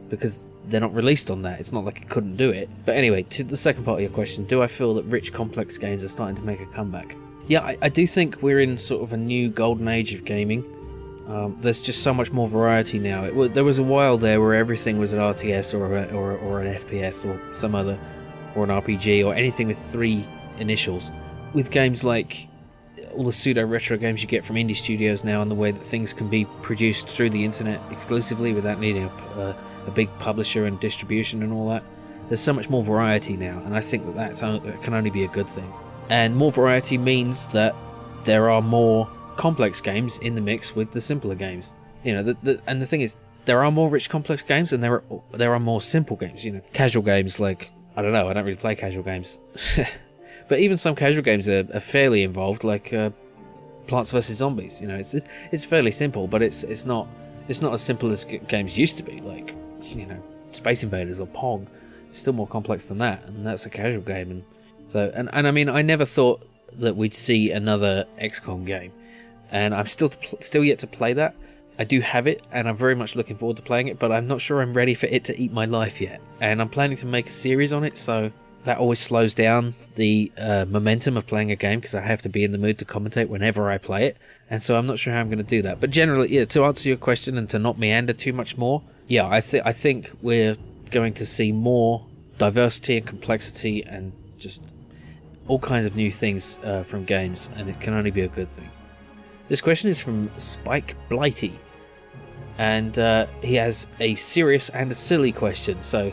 because they're not released on that. It's not like it couldn't do it. But anyway, to the second part of your question, do I feel that rich, complex games are starting to make a comeback? Yeah, I do think we're in sort of a new golden age of gaming. There's just so much more variety now. There was a while there where everything was an RTS or an FPS or some other, or an RPG or anything with 3 initials. With games like all the pseudo-retro games you get from indie studios now, and the way that things can be produced through the internet exclusively without needing a big publisher and distribution and all that. There's so much more variety now, and I think that can only be a good thing. And more variety means that there are more complex games in the mix with the simpler games. And the thing is, there are more rich, complex games, and there are more simple games. Casual games like, I don't know, I don't really play casual games. But even some casual games are fairly involved, like Plants vs Zombies. It's fairly simple, but it's not as simple as games used to be, like Space Invaders or Pong. It's still more complex than that, and that's a casual game. And so, and I mean, I never thought that we'd see another XCOM game, and I'm still yet to play that. I do have it, and I'm very much looking forward to playing it, but I'm not sure I'm ready for it to eat my life yet. And I'm planning to make a series on it, so that always slows down the momentum of playing a game, because I have to be in the mood to commentate whenever I play it, and so I'm not sure how I'm going to do that. But generally, yeah, to answer your question and to not meander too much more, yeah, I think we're going to see more diversity and complexity and just all kinds of new things from games, and it can only be a good thing. This question is from SpikeBlighty, and he has a serious and a silly question. So,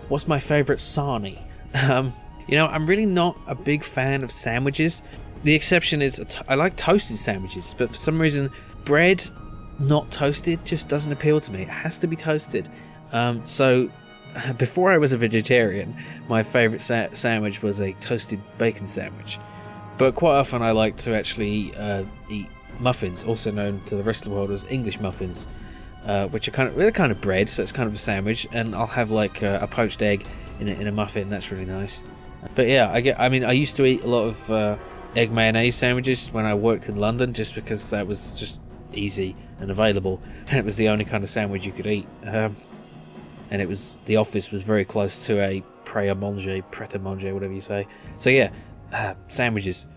what's my favourite sarnie? I'm really not a big fan of sandwiches. The exception is I like toasted sandwiches, but for some reason bread not toasted just doesn't appeal to me. It has to be toasted. So before I was a vegetarian, my favourite sandwich was a toasted bacon sandwich. But quite often I like to actually eat muffins, also known to the rest of the world as English muffins, which are kind of bread, so it's kind of a sandwich, and I'll have like a poached egg in a muffin. That's really nice. But yeah, I used to eat a lot of egg mayonnaise sandwiches when I worked in London, just because that was just easy and available, and it was the only kind of sandwich you could eat. And the office was very close to a pret-a-manger, whatever you say. So yeah, sandwiches.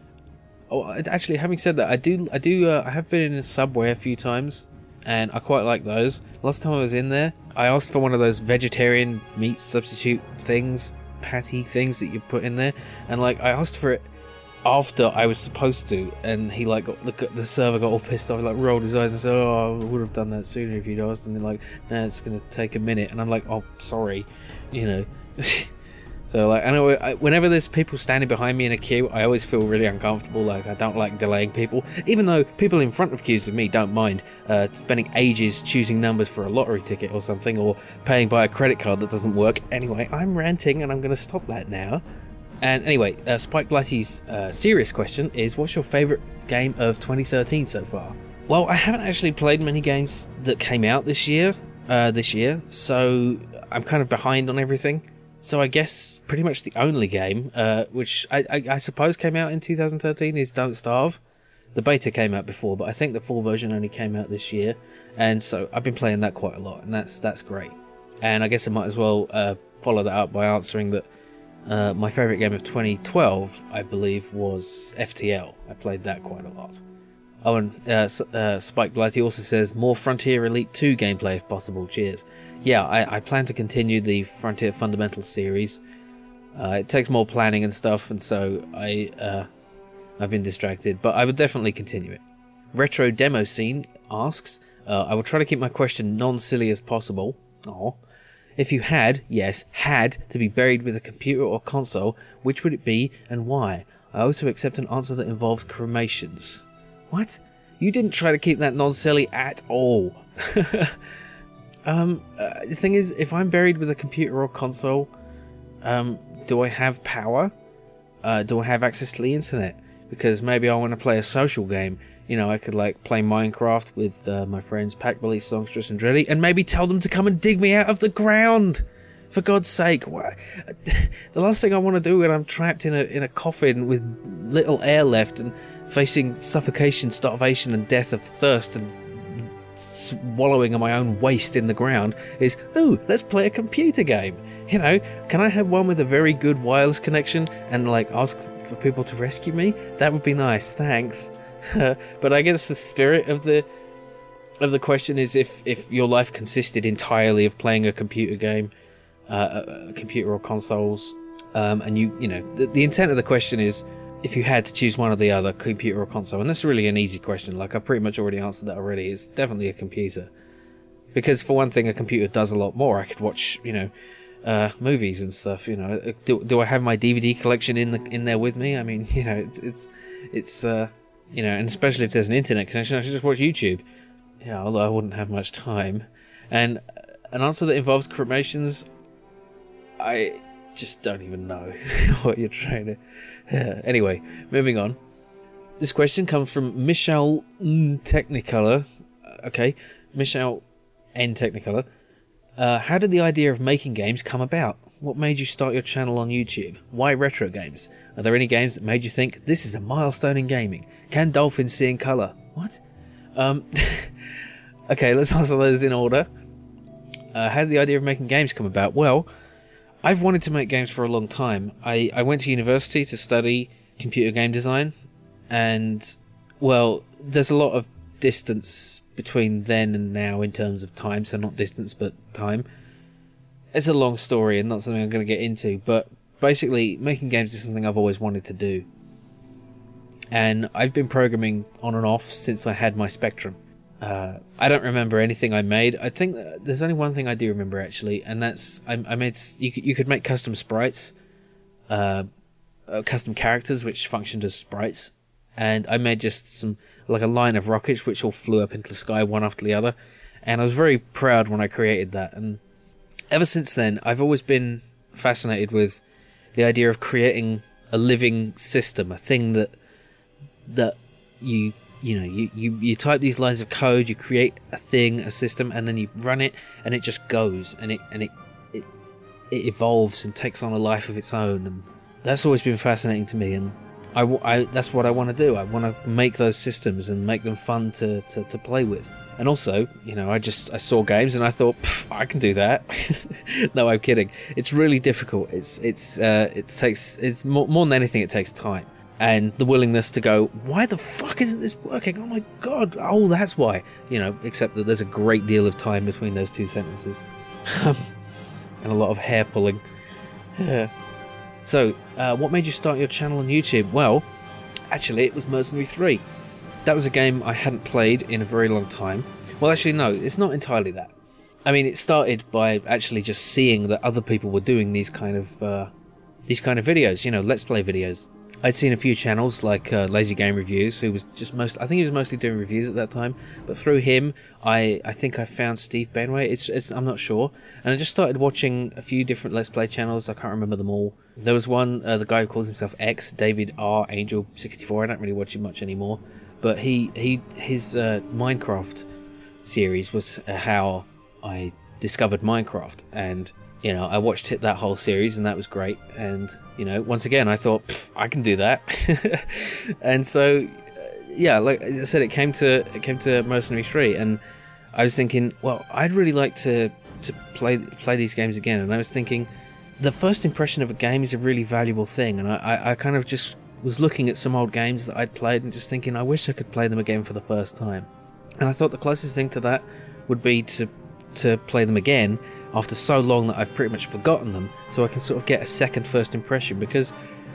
Oh, actually, having said that, I have been in a Subway a few times, and I quite like those. Last time I was in there, I asked for one of those vegetarian meat substitute things, patty things that you put in there, and I asked for it after I was supposed to, and he the server got all pissed off, rolled his eyes and said, "Oh, I would have done that sooner if you'd asked." And they're like, "No, it's going to take a minute," and I'm like, "Oh, sorry," So like, I know whenever there's people standing behind me in a queue, I always feel really uncomfortable. Like, I don't like delaying people, even though people in front of queues of me don't mind spending ages choosing numbers for a lottery ticket or something, or paying by a credit card that doesn't work. Anyway, I'm ranting and I'm going to stop that now. And anyway, SpikeBlighty's serious question is, what's your favourite game of 2013 so far? Well, I haven't actually played many games that came out this year, so I'm kind of behind on everything. So I guess pretty much the only game, which I suppose came out in 2013, is Don't Starve. The beta came out before, but I think the full version only came out this year, and so I've been playing that quite a lot, and that's great. And I guess I might as well follow that up by answering that my favourite game of 2012, I believe, was FTL. I played that quite a lot. Oh, and SpikeBlighty also says, more Frontier Elite 2 gameplay if possible, cheers. Yeah, I plan to continue the Frontier Fundamentals series. It takes more planning and stuff, and so I've been distracted, but I would definitely continue it. RetroDemoScene asks, I will try to keep my question non-silly as possible. Aww. If you had to be buried with a computer or console, which would it be and why? I also accept an answer that involves cremations. What? You didn't try to keep that non-silly at all. The thing is, if I'm buried with a computer or console, do I have power? Do I have access to the internet? Because maybe I want to play a social game. You know, I could like play Minecraft with my friends Packbilly, Songstress and Dreddy, and maybe tell them to come and dig me out of the ground. For God's sake, the last thing I want to do when I'm trapped in a coffin with little air left and facing suffocation, starvation and death of thirst and swallowing on my own waste in the ground is, ooh, let's play a computer game. You know, can I have one with a very good wireless connection and like ask for people to rescue me? That would be nice, thanks. But I guess the spirit of the question is if your life consisted entirely of playing a computer game, a computer or consoles, and you know, the intent of the question is if you had to choose one or the other, computer or console, and that's really an easy question. Like, I pretty much already answered that already. It's definitely a computer, because for one thing, a computer does a lot more. I could watch, you know, movies and stuff. You know, do I have my DVD collection in there with me? I mean, you know, it's you know, and especially if there's an internet connection, I should just watch YouTube. Yeah, although I wouldn't have much time. And an answer that involves cremations, I just don't even know what you're trying to... Yeah. Anyway, moving on. This question comes from mishalNtechnicolor. Okay, mishalNtechnicolor. How did the idea of making games come about? What made you start your channel on YouTube? Why retro games? Are there any games that made you think, this is a milestone in gaming? Can dolphins see in colour? What? Okay, let's answer those in order. How did the idea of making games come about? Well, I've wanted to make games for a long time. I went to university to study computer game design, and, well, there's a lot of distance between then and now in terms of time, so not distance, but time. It's a long story and not something I'm going to get into, but basically, making games is something I've always wanted to do. And I've been programming on and off since I had my Spectrum. I don't remember anything I made. I think there's only one thing I do remember, actually, and that's I made. You could make custom sprites, custom characters which functioned as sprites, and I made just some, like a line of rockets which all flew up into the sky one after the other, and I was very proud when I created that. And ever since then, I've always been fascinated with the idea of creating a living system, a thing that you type these lines of code, you create a thing, a system, and then you run it, and it just goes, and it evolves and takes on a life of its own, and that's always been fascinating to me. And I that's what I want to do. I want to make those systems and make them fun to play with. And also, you know, I saw games and I thought, I can do that. No, I'm kidding. It's really difficult. It takes more than anything, it takes time. And the willingness to go, why the fuck isn't this working? Oh my god, oh, that's why. You know, except that there's a great deal of time between those two sentences. And a lot of hair pulling. Yeah. So, what made you start your channel on YouTube? Well, actually, it was Mercenary 3. That was a game I hadn't played in a very long time. Well, actually, no, it's not entirely that. I mean, it started by actually just seeing that other people were doing these kind of these kind of videos, let's play videos. I'd seen a few channels like Lazy Game Reviews, who was just I think he was mostly doing reviews at that time. But through him, I think I found Steve Benway. I'm not sure, and I just started watching a few different Let's Play channels. I can't remember them all. There was one, the guy who calls himself X, David R. Angel 64. I don't really watch him much anymore, but his Minecraft series was how I discovered Minecraft, and I watched that whole series, and that was great. And once again, I thought I can do that, and so like I said, it came to Mercenary 3, and I was thinking, well, I'd really like to play these games again. And I was thinking, the first impression of a game is a really valuable thing, and I kind of just was looking at some old games that I'd played and just thinking, I wish I could play them again for the first time. And I thought the closest thing to that would be to play them again after so long that I've pretty much forgotten them, so I can sort of get a second first impression. Because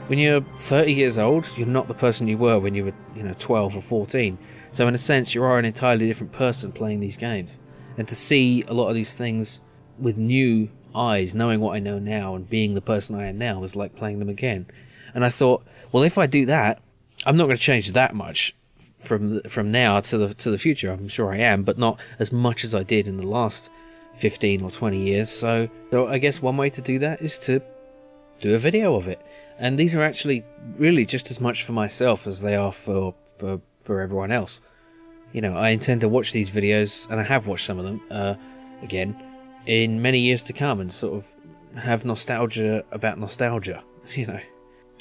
when you're 30 years old, you're not the person you were when you were 12 or 14. So in a sense, you are an entirely different person playing these games. And to see a lot of these things with new eyes, knowing what I know now and being the person I am now, was like playing them again. And I thought, well, if I do that, I'm not going to change that much from now to the future. I'm sure I am, but not as much as I did in the last 15 or 20 years. So I guess one way to do that is to do a video of it. And these are actually really just as much for myself as they are for everyone else. I intend to watch these videos, and I have watched some of them again in many years to come, and sort of have nostalgia about nostalgia.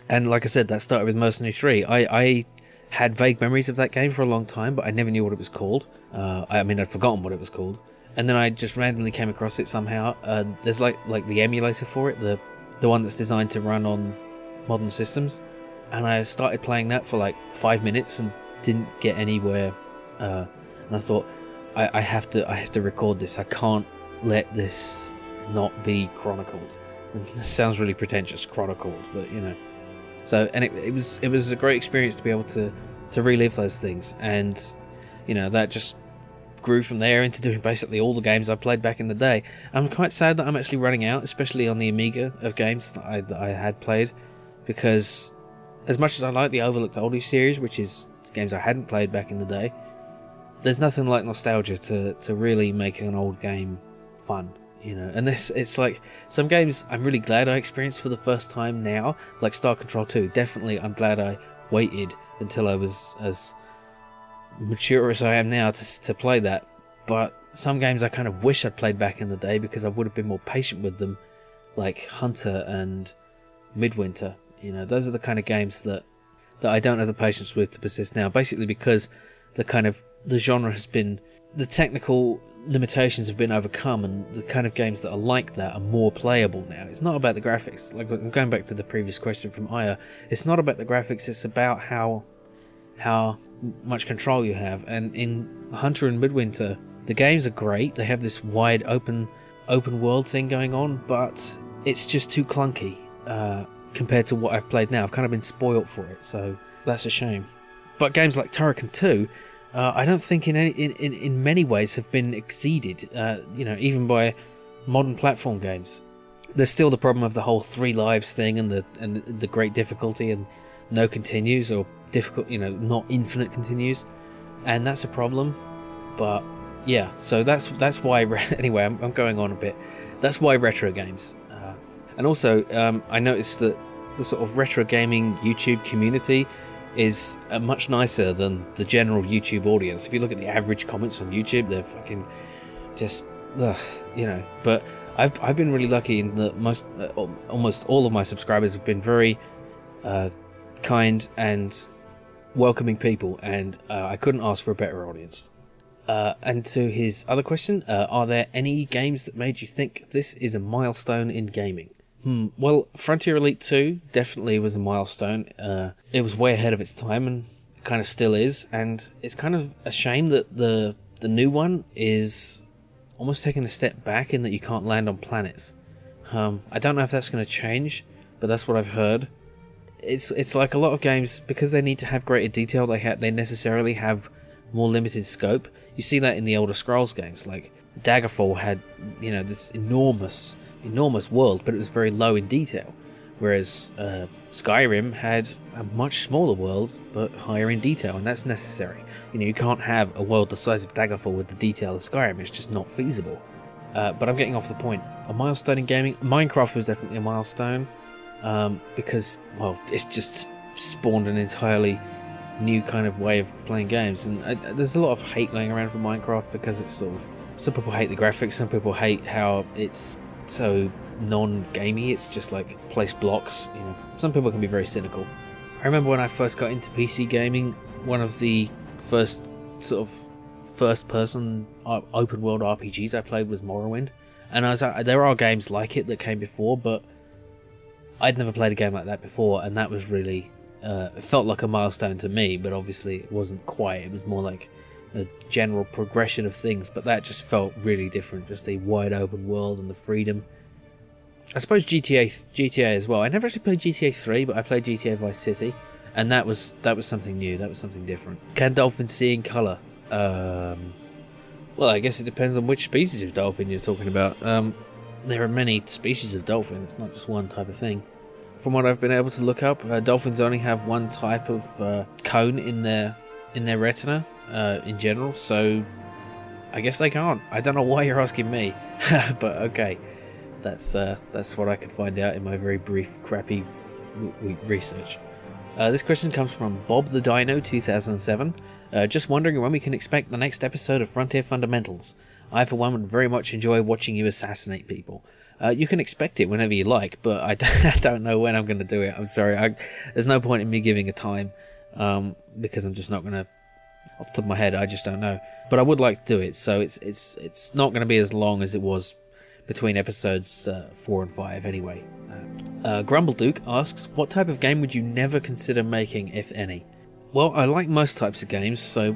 And like I said, that started with Mercenary 3. I had vague memories of that game for a long time, but I never knew what it was called. I'd forgotten what it was called. And then I just randomly came across it somehow. There's like the emulator for it, the one that's designed to run on modern systems. And I started playing that for like 5 minutes and didn't get anywhere. And I thought, I have to record this. I can't let this not be chronicled. This sounds really pretentious, chronicled, but So, and it was a great experience to be able to relive those things, and that just grew from there into doing basically all the games I played back in the day. I'm quite sad that I'm actually running out, especially on the Amiga, of games that I had played, because as much as I like the Overlooked Oldies series, which is games I hadn't played back in the day, there's nothing like nostalgia to really make an old game fun. And it's like some games I'm really glad I experienced for the first time now, like Star Control 2. Definitely I'm glad I waited until I was as mature as I am now to play that. But some games I kind of wish I'd played back in the day, because I would have been more patient with them, like Hunter and Midwinter. Those are the kind of games that I don't have the patience with to persist now, basically because the genre has been, the technical limitations have been overcome, and the kind of games that are like that are more playable now. It's not about the graphics. Like, I'm going back to the previous question from Iya. It's not about the graphics. It's about how much control you have. And in Hunter and Midwinter, the games are great. They have this wide open world thing going on, but it's just too clunky compared to what I've played now. I've kind of been spoilt for it, so that's a shame. But games like Turrican 2, I don't think in many ways have been exceeded, even by modern platform games. There's still the problem of the whole 3 lives thing, and the great difficulty, and no continues, or difficult, not infinite continues, and that's a problem. But yeah, so that's why. Anyway, I'm going on a bit. That's why retro games, and also I noticed that the sort of retro gaming YouTube community is much nicer than the general YouTube audience. If you look at the average comments on YouTube, they're fucking just, But I've been really lucky in that almost all of my subscribers have been very kind and welcoming people, and I couldn't ask for a better audience. And to his other question, are there any games that made you think this is a milestone in gaming? Well, Frontier Elite 2 definitely was a milestone. It was way ahead of its time, and it kind of still is, and it's kind of a shame that the new one is almost taking a step back in that you can't land on planets. I don't know if that's going to change, but that's what I've heard. It's like a lot of games, because they need to have greater detail, they necessarily have more limited scope. You see that in the Elder Scrolls games, like Daggerfall had, this enormous world, but it was very low in detail. Whereas Skyrim had a much smaller world, but higher in detail, and that's necessary. You can't have a world the size of Daggerfall with the detail of Skyrim. It's just not feasible. But I'm getting off the point. A milestone in gaming? Minecraft was definitely a milestone, because, well, it's just spawned an entirely new kind of way of playing games. And there's a lot of hate going around for Minecraft because it's sort of... Some people hate the graphics, some people hate how it's so non-gamey. It's just like place blocks. Some people can be very cynical. I remember when I first got into PC gaming, one of the first sort of first-person open-world RPGs I played was Morrowind, and there are games like it that came before, but I'd never played a game like that before, and that was really it felt like a milestone to me, but obviously it wasn't quite. It was more like a general progression of things, but that just felt really different, just the wide open world and the freedom. I suppose GTA as well. I never actually played GTA 3, but I played GTA Vice City, and that was something new, that was something different. Can dolphins see in colour? Well, I guess it depends on which species of dolphin you're talking about. There are many species of dolphin, it's not just one type of thing. From what I've been able to look up, dolphins only have one type of cone in their retina in general, so I guess they can't. I don't know why you're asking me, but okay. That's what I could find out in my very brief, crappy research. This question comes from Bob the Dino 2007. Just wondering when we can expect the next episode of Frontier Fundamentals. I, for one, would very much enjoy watching you assassinate people. You can expect it whenever you like, but I don't know when I'm going to do it. I'm sorry. There's no point in me giving a time, because I'm just not going to... Off the top of my head, I just don't know. But I would like to do it, so it's not going to be as long as it was between episodes 4 and 5 anyway. Grumble Duke asks, what type of game would you never consider making, if any? Well, I like most types of games, so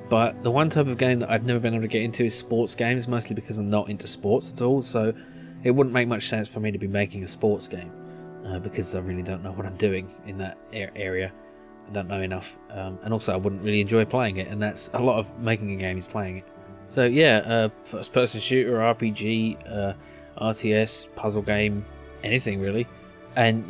but the one type of game that I've never been able to get into is sports games, mostly because I'm not into sports at all, so it wouldn't make much sense for me to be making a sports game, because I really don't know what I'm doing in that area. I don't know enough, and also I wouldn't really enjoy playing it, and that's a lot of making a game is playing it. So yeah, first-person shooter, RPG, RTS, puzzle game, anything really. And,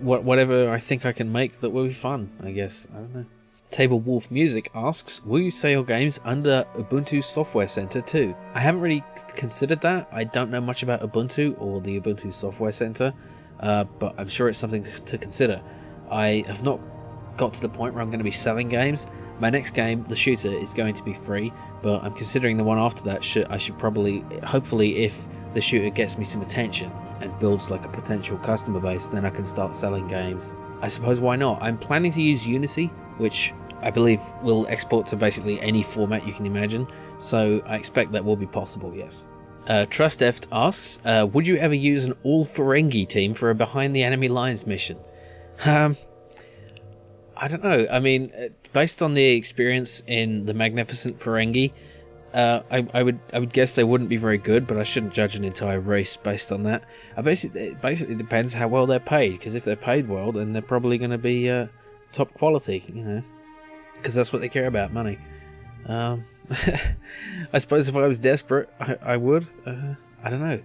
whatever I think I can make that will be fun, I guess. I don't know. TableWolfMusic asks, will you sell your games under Ubuntu Software Center too? I haven't really considered that. I don't know much about Ubuntu or the Ubuntu Software Center, but I'm sure it's something to consider. I have not got to the point where I'm going to be selling games. My next game, the shooter, is going to be free, but I'm considering the one after that. I should probably, hopefully, if the shooter gets me some attention and builds like a potential customer base, then I can start selling games. I suppose why not? I'm planning to use Unity, which I believe will export to basically any format you can imagine, so I expect that will be possible, yes. Trusteft asks, would you ever use an all-Ferengi team for a behind the enemy lines mission? I don't know. I mean, based on the experience in the Magnificent Ferengi, I would guess they wouldn't be very good, but I shouldn't judge an entire race based on that. It basically depends how well they're paid, because if they're paid well, then they're probably going to be top quality, because that's what they care about, money. I suppose if I was desperate, I would. I don't know.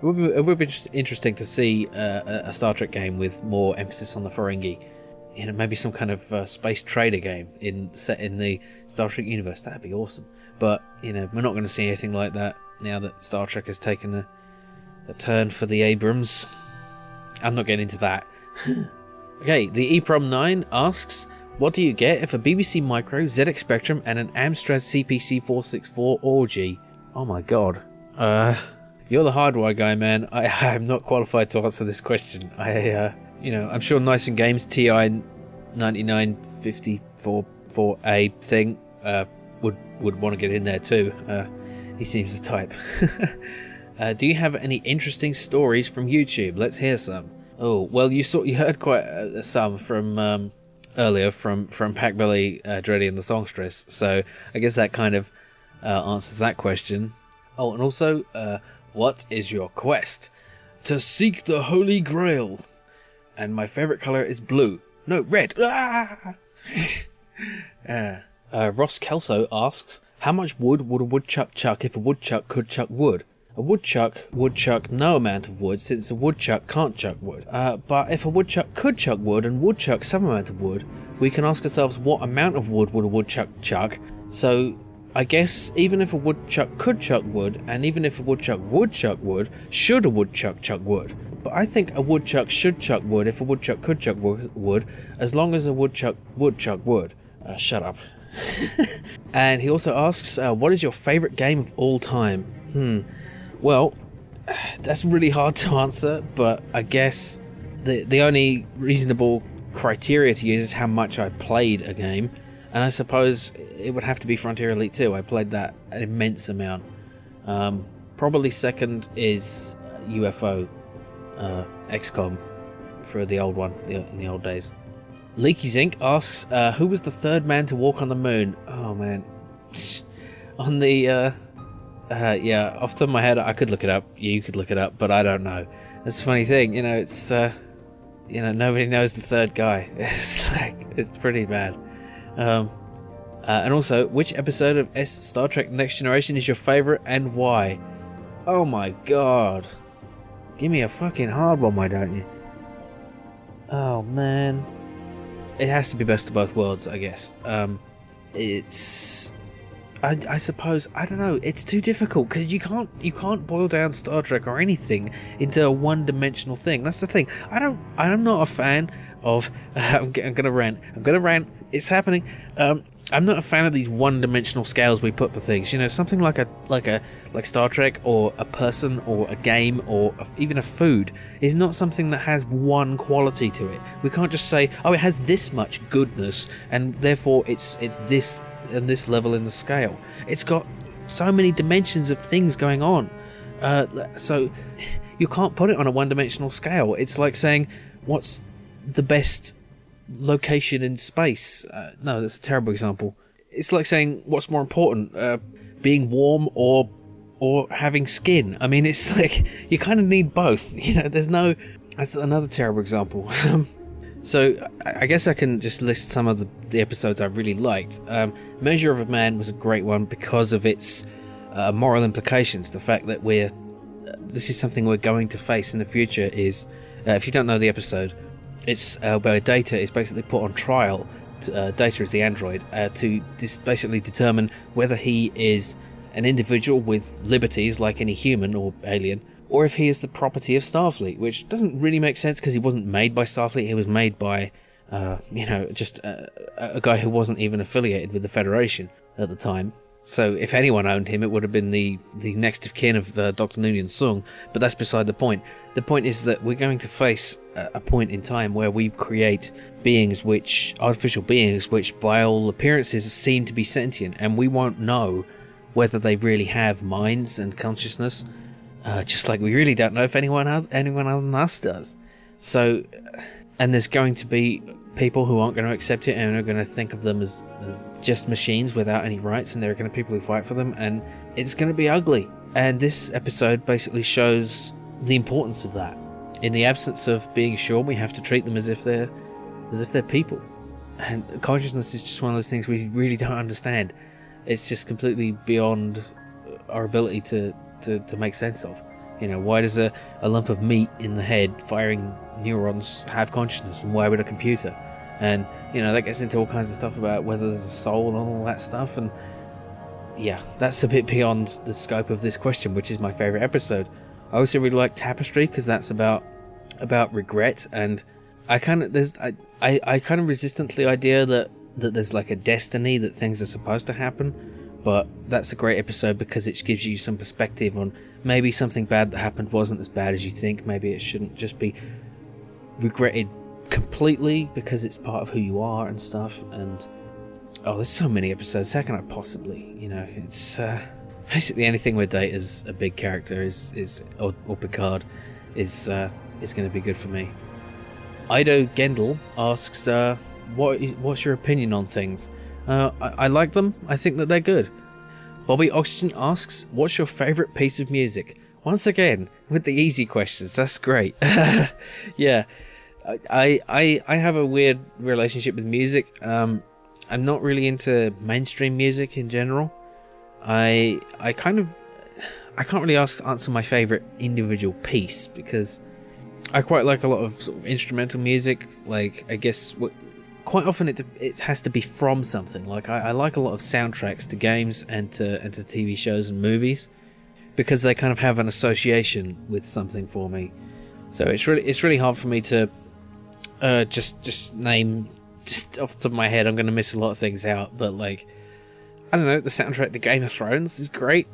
It would be just interesting to see a Star Trek game with more emphasis on the Ferengi. Maybe some kind of space trader game set in the Star Trek universe. That'd be awesome. But, we're not going to see anything like that now that Star Trek has taken a turn for the Abrams. I'm not getting into that. Okay, the EPROM9 asks, what do you get if a BBC Micro, ZX Spectrum, and an Amstrad CPC 464 orgy? Oh my god. You're the hardwire guy, man. I'm not qualified to answer this question. I'm sure Nice and Games TI 99544A thing would want to get in there too. He seems the type. Do you have any interesting stories from YouTube? Let's hear some. Oh, well, you heard quite some from earlier from Packbelly, Dreddy, and the Songstress. So I guess that kind of answers that question. Oh, and also, what is your quest? To seek the Holy Grail. And my favourite colour is blue. No, red. Ah! Ross Kelso asks, how much wood would a woodchuck chuck if a woodchuck could chuck wood? A woodchuck would chuck no amount of wood, since a woodchuck can't chuck wood. But if a woodchuck could chuck wood and would chuck some amount of wood, we can ask ourselves what amount of wood would a woodchuck chuck. So I guess even if a woodchuck could chuck wood, and even if a woodchuck would chuck wood, should a woodchuck chuck wood? But I think a woodchuck should chuck wood if a woodchuck could chuck wood, as long as a woodchuck would chuck wood. Shut up. And he also asks, what is your favourite game of all time? Well, that's really hard to answer, but I guess the only reasonable criteria to use is how much I played a game, and I suppose it would have to be Frontier Elite 2. I played that an immense amount. Probably second is UFO, XCOM, for the old one, in the old days. leakyzinc asks, who was the third man to walk on the moon? Oh man. On the yeah, off the top of my head, I could look it up. You could look it up, but I don't know. That's a funny thing, it's nobody knows the third guy. It's pretty bad. And also, which episode of Star Trek Next Generation is your favorite and why? Oh my god. Give me a fucking hard one, why don't you? Oh man. It has to be Best of Both Worlds, I guess. It's... I suppose, I don't know, it's too difficult, because you can't boil down Star Trek or anything into a one-dimensional thing. That's the thing. I'm not a fan of... I'm gonna rant. It's happening. I'm not a fan of these one-dimensional scales we put for things. Something like Star Trek, or a person, or a game, or even a food is not something that has one quality to it. We can't just say, oh, it has this much goodness, and therefore it's this and this level in the scale. It's got so many dimensions of things going on. So you can't put it on a one-dimensional scale. It's like saying, what's the best location in space? No, that's a terrible example. It's like saying, what's more important, being warm or having skin? I mean, it's like you kind of need both. That's another terrible example. So I guess I can just list some of the episodes I really liked. Measure of a Man was a great one because of its moral implications. The fact that this is something we're going to face in the future is, if you don't know the episode, it's where Data is basically put on trial. Data is the android, to basically determine whether he is an individual with liberties like any human or alien, or if he is the property of Starfleet, which doesn't really make sense because he wasn't made by Starfleet. He was made by, just a guy who wasn't even affiliated with the Federation at the time. So if anyone owned him, it would have been the next of kin of Dr. Noonien Sung, but that's beside the point. The point is that we're going to face a point in time where we create artificial beings, which by all appearances seem to be sentient, and we won't know whether they really have minds and consciousness. Just like we really don't know if anyone other than us does. So, and there's going to be people who aren't going to accept it and are going to think of them as just machines without any rights, and there are going to be people who fight for them, and it's going to be ugly. And this episode basically shows the importance of that. In the absence of being sure, we have to treat them as if they're people. And consciousness is just one of those things we really don't understand. It's just completely beyond our ability to make sense of. Why does a lump of meat in the head firing neurons have consciousness, and why would a computer? And that gets into all kinds of stuff about whether there's a soul and all that stuff, and yeah, that's a bit beyond the scope of this question, which is my favorite episode. I also really like Tapestry because that's about regret, and I kind of resist the idea that there's like a destiny, that things are supposed to happen. But that's a great episode because it gives you some perspective on maybe something bad that happened wasn't as bad as you think. Maybe it shouldn't just be regretted completely because it's part of who you are and stuff. And there's so many episodes. How can I possibly? It's basically anything where Data's a big character or Picard is going to be good for me. Idogendel asks, what's your opinion on things? I like them. I think that they're good. BobbyOxygen asks, what's your favourite piece of music? Once again, with the easy questions. That's great. Yeah. I have a weird relationship with music. I'm not really into mainstream music in general. I kind of I can't really answer my favourite individual piece, because I quite like a lot of, sort of instrumental music. Like, I guess quite often it has to be from something. Like, I like a lot of soundtracks to games and to TV shows and movies, because they kind of have an association with something for me. So it's really hard for me to just name, just off the top of my head. I'm going to miss a lot of things out, but like, I don't know, the soundtrack to Game of Thrones is great.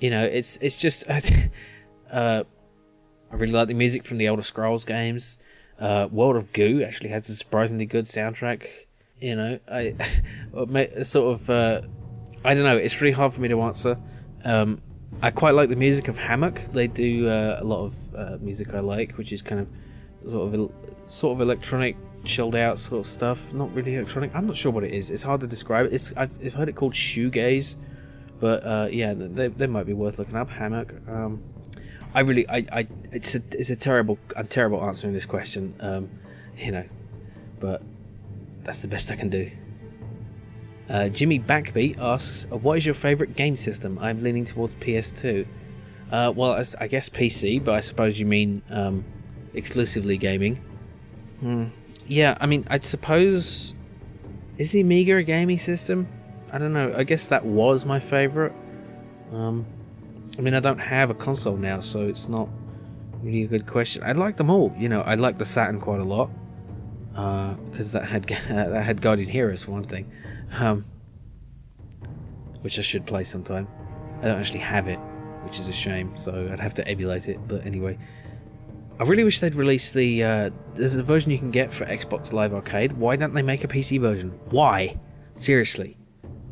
It's just I really like the music from the Elder Scrolls games. World of Goo actually has a surprisingly good soundtrack. I don't know. It's really hard for me to answer. I quite like the music of Hammock. They do a lot of music I like, which is kind of sort of electronic, chilled out sort of stuff. Not really electronic. I'm not sure what it is. It's hard to describe it. I've heard it called shoegaze, but they might be worth looking up. Hammock. It's a terrible. I'm terrible answering this question. But that's the best I can do. JimmyBackbeat asks, what is your favourite game system? I'm leaning towards PS2. Well, I guess PC, but I suppose you mean exclusively gaming. Yeah, I mean, I'd suppose... Is the Amiga a gaming system? I don't know. I guess that was my favourite. I mean, I don't have a console now, so it's not really a good question. I like them all. I like the Saturn quite a lot. Because that had Guardian Heroes for one thing. Which I should play sometime. I don't actually have it, which is a shame, so I'd have to emulate it. But anyway, I really wish they'd release there's a version you can get for Xbox Live Arcade. Why don't they make a PC version? Why? Seriously.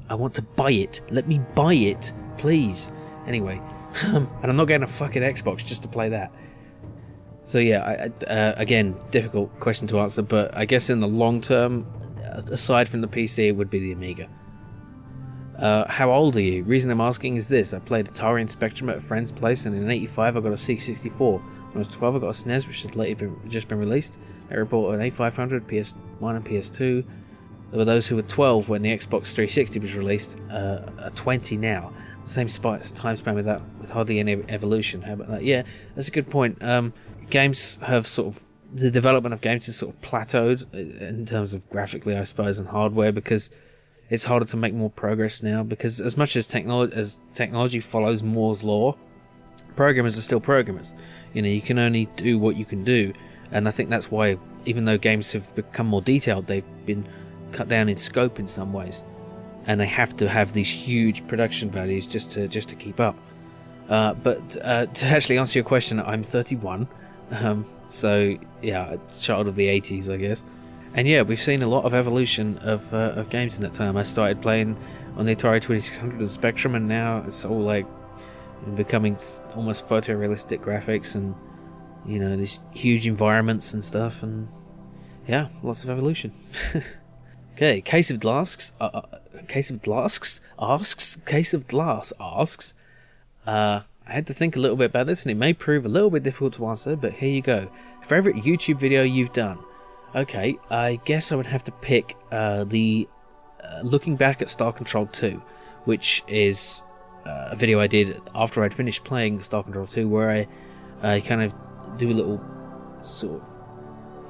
I want to buy it. Let me buy it, please. Anyway, and I'm not getting a fucking Xbox just to play that. So yeah, again, difficult question to answer, but I guess in the long term, aside from the PC, it would be the Amiga. How old are you? Reason I'm asking is this: I played Atari and Spectrum at a friend's place, and in '85 I got a C64. When I was 12, I got a SNES, which had just been released. I bought an A500, PS1 and PS2. There were those who were 12 when the Xbox 360 was released, are 20 now. The same time span with that, with hardly any evolution. How about that? Yeah, that's a good point. Games have the development of games has sort of plateaued in terms of graphically, I suppose, and hardware, because it's harder to make more progress now, because as much as technology follows Moore's law, programmers are still programmers. You can only do what you can do, and I think that's why, even though games have become more detailed, they've been cut down in scope in some ways, and they have to have these huge production values just to keep up. But to actually answer your question, I'm 31, so yeah, a child of the 80s, I guess. And yeah, we've seen a lot of evolution of games in that time. I started playing on the Atari 2600 and Spectrum, and now it's all like becoming almost photorealistic graphics, and these huge environments and stuff, and yeah, lots of evolution. Okay, Case of Glass asks. I had to think a little bit about this, and it may prove a little bit difficult to answer, but here you go. Favorite YouTube video you've done? Okay, I guess I would have to pick the looking back at Star Control 2, which is a video I did after I'd finished playing Star Control 2, where I kind of do a little sort of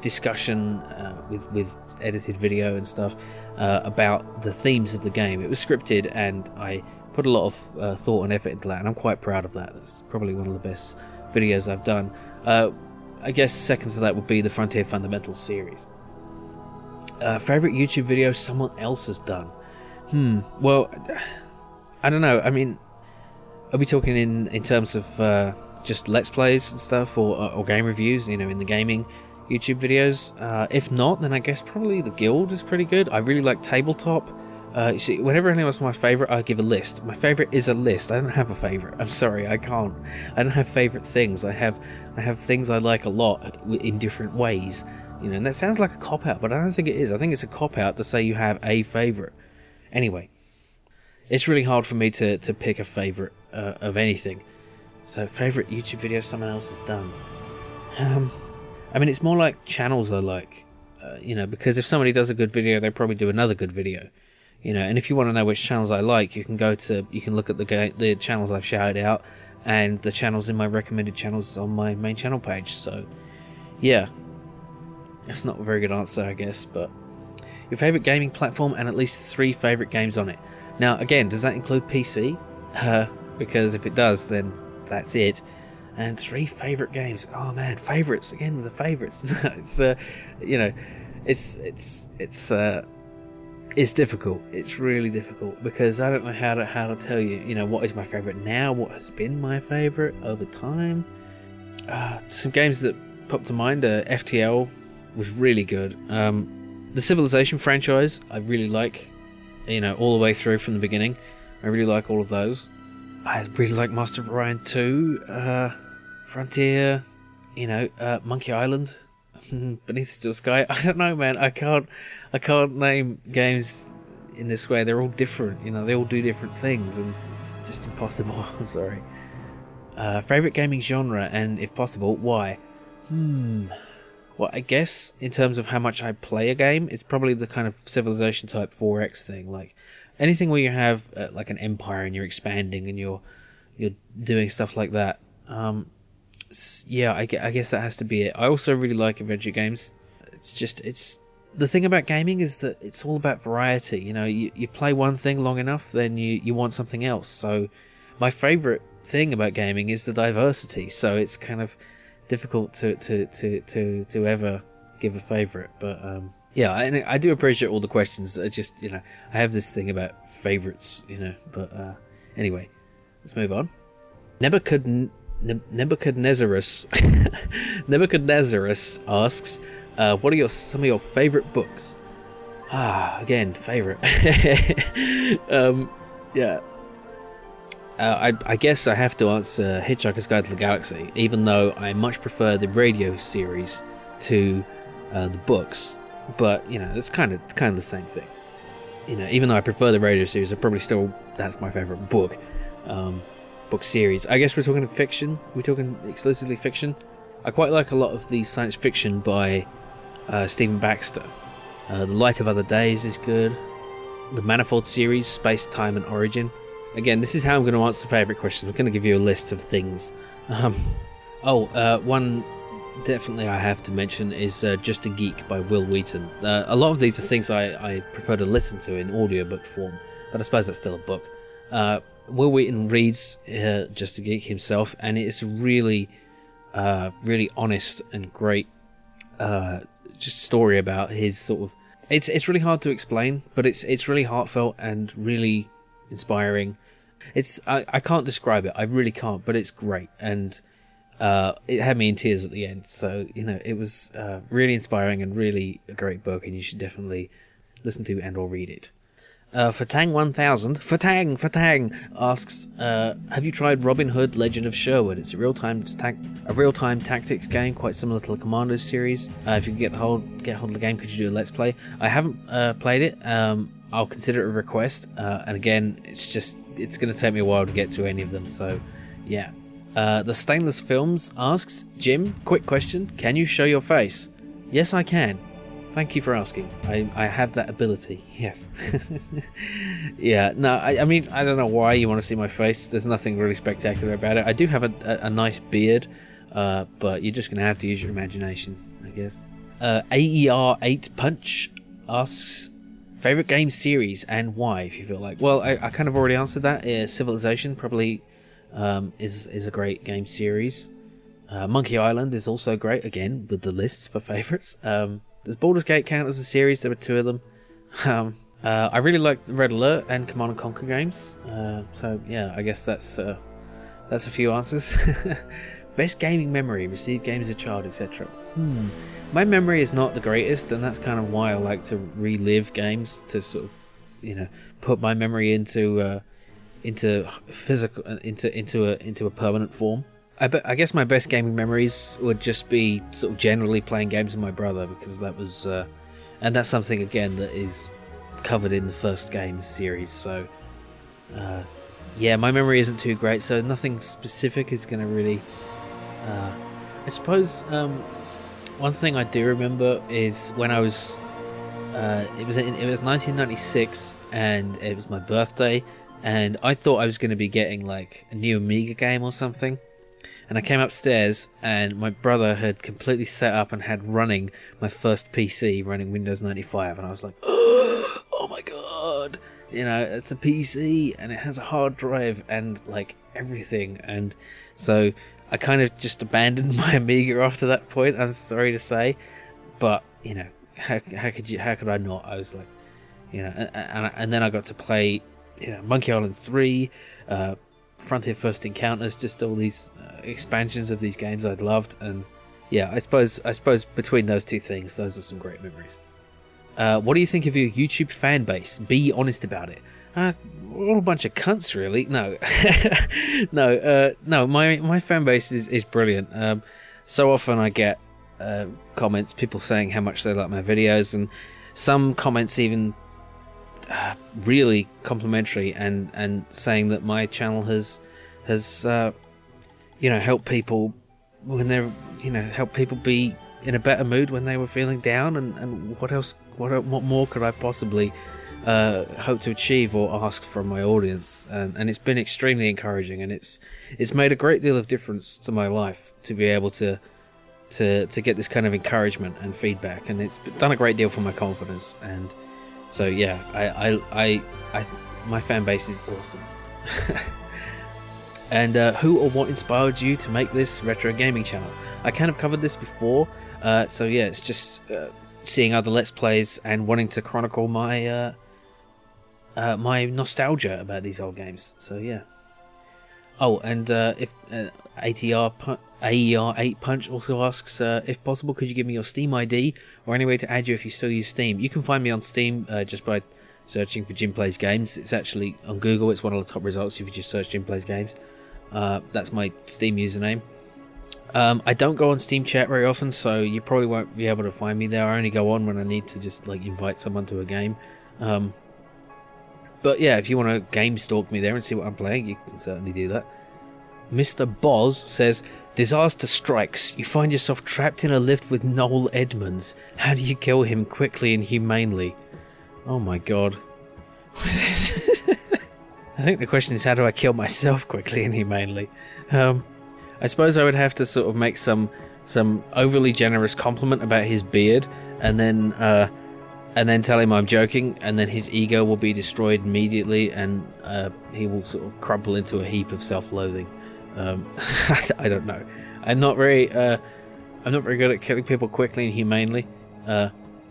discussion with edited video and stuff about the themes of the game. It was scripted, and I put a lot of thought and effort into that, and I'm quite proud of that. That's probably one of the best videos I've done. I guess second to that would be the Frontier Fundamentals series. Favorite YouTube video someone else has done? Well, I don't know. I mean, are we talking in terms of just Let's Plays and stuff, or game reviews, in the gaming YouTube videos? If not, then I guess probably The Guild is pretty good. I really like Tabletop. You see, whenever anyone asks my favourite, I give a list. My favourite is a list. I don't have a favourite. I'm sorry, I can't. I don't have favourite things. I have things I like a lot in different ways. And that sounds like a cop-out, but I don't think it is. I think it's a cop-out to say you have a favourite. Anyway, it's really hard for me to pick a favourite of anything. So, favourite YouTube video someone else has done? I mean, it's more like channels I like. Because if somebody does a good video, they probably do another good video. And if you want to know which channels I like, you can look at the channels I've shouted out, and the channels in my recommended channels on my main channel page. So, yeah, that's not a very good answer, I guess, but your favorite gaming platform and at least 3 favorite games on it. Now, again, does that include PC? Because if it does, then that's it. And 3 favorite games. Oh man, favorites again with the favorites. It's difficult. It's really difficult because I don't know how to tell you. What is my favorite now? What has been my favorite over time? Some games that pop to mind. FTL was really good. The Civilization franchise I really like. All the way through from the beginning. I really like all of those. I really like Master of Orion 2, Frontier, Monkey Island, Beneath the Steel Sky. I don't know, man. I can't name games in this way. They're all different. They all do different things, and it's just impossible. I'm sorry. Favorite gaming genre, and if possible, why? Well, I guess in terms of how much I play a game, it's probably the kind of Civilization type 4X thing, like anything where you have like an empire and you're expanding and you're doing stuff like that. Yeah, I guess that has to be it. I also really like adventure games. It's the thing about gaming is that it's all about variety. You play one thing long enough, then you want something else. So my favorite thing about gaming is the diversity. So it's kind of difficult to ever give a favorite, but yeah, and I do appreciate all the questions. I just I have this thing about favorites, but anyway, let's move on. Nebuchadnezzaurus Nebuchadnezzaurus asks, what are some of your favorite books? Again, favorite. Yeah. I guess I have to answer Hitchhiker's Guide to the Galaxy, even though I much prefer the radio series to the books. But it's kind of the same thing. Even though I prefer the radio series, that's my favorite book series. I guess we're talking fiction. We're talking exclusively fiction. I quite like a lot of the science fiction by Stephen Baxter. The Light of Other Days is good. The Manifold series, Space, Time, and Origin. Again, this is how I'm going to answer favourite questions. I'm going to give you a list of things. One definitely I have to mention is Just a Geek by Will Wheaton. A lot of these are things I prefer to listen to in audiobook form, but I suppose that's still a book. Will Wheaton reads Just a Geek himself, and it's really, really honest and great just story about his sort of... It's really hard to explain, but it's really heartfelt and really inspiring. I can't describe it. I really can't, but it's great, and it had me in tears at the end. So it was really inspiring and really a great book, and you should definitely listen to and or read it. Fatang1000 Fatang asks, have you tried Robin Hood: Legend of Sherwood? It's a real-time tactics game, quite similar to the Commandos series. If you can get hold of the game, could you do a let's play? I haven't played it. I'll consider it a request, and again, it's going to take me a while to get to any of them, so yeah. TheStainlessFilms asks, Jim, quick question, can you show your face? Yes, I can. Thank you for asking. I have that ability, yes. Yeah, no, I mean, I don't know why you want to see my face. There's nothing really spectacular about it. I do have a nice beard, but you're just going to have to use your imagination, I guess. AER8 Punch asks, favorite game series and why, if you feel like. Well, I kind of already answered that. Civilization probably is a great game series. Monkey Island is also great, again, with the lists for favorites. Does Baldur's Gate count as a series? There were 2 of them. I really like Red Alert and Command & Conquer games. So, yeah, I guess that's a few answers. Best gaming memory, received games as a child, etc. My memory is not the greatest, and that's kind of why I like to relive games, to sort of, put my memory into physical, into a permanent form. I guess my best gaming memories would just be sort of generally playing games with my brother, because that was, and that's something again that is covered in the first games series. So, yeah, my memory isn't too great, so nothing specific is going to really. I suppose one thing I do remember is when I was it was 1996, and it was my birthday, and I thought I was going to be getting like a new Amiga game or something. And I came upstairs, and my brother had completely set up and had running my first PC, running Windows 95, and I was like, oh my god, you know, it's a PC, and it has a hard drive, and like everything. And so I kind of just abandoned my Amiga after that point, I'm sorry to say, but you know, how could I not? I was like, you know, and then I got to play, you know, Monkey Island 3, Frontier First Encounters, just all these expansions of these games I'd loved. And yeah, I suppose between those two things, those are some great memories. What do you think of your YouTube fan base? Be honest about it. All a bunch of cunts, really. No, no. My fan base is brilliant. So often I get comments, people saying how much they like my videos, and some comments even really complimentary and saying that my channel has you know, helped people when they're, you know, help people be in a better mood when they were feeling down, and what more could I possibly hope to achieve or ask from my audience. And it's been extremely encouraging, and it's made a great deal of difference to my life to be able to get this kind of encouragement and feedback, and it's done a great deal for my confidence. And so yeah, I my fan base is awesome. And who or what inspired you to make this retro gaming channel? I kind of covered this before, so yeah, it's just seeing other Let's Plays and wanting to chronicle my my nostalgia about these old games. So yeah. Oh, and if AER8 Punch also asks, if possible, could you give me your Steam ID or any way to add you if you still use Steam? You can find me on Steam just by searching for JimPlaysGames. It's actually on Google. It's one of the top results if you just search JimPlaysGames. That's my Steam username. I don't go on Steam chat very often, so you probably won't be able to find me there. I only go on when I need to just like invite someone to a game. But yeah, if you want to game stalk me there and see what I'm playing, you can certainly do that. Mr. Boz says, disaster strikes. You find yourself trapped in a lift with Noel Edmonds. How do you kill him quickly and humanely? Oh my god. I think the question is, how do I kill myself quickly and humanely? I suppose I would have to sort of make some overly generous compliment about his beard, and then tell him I'm joking, and then his ego will be destroyed immediately, and he will sort of crumple into a heap of self-loathing. I don't know. I'm not very good at killing people quickly and humanely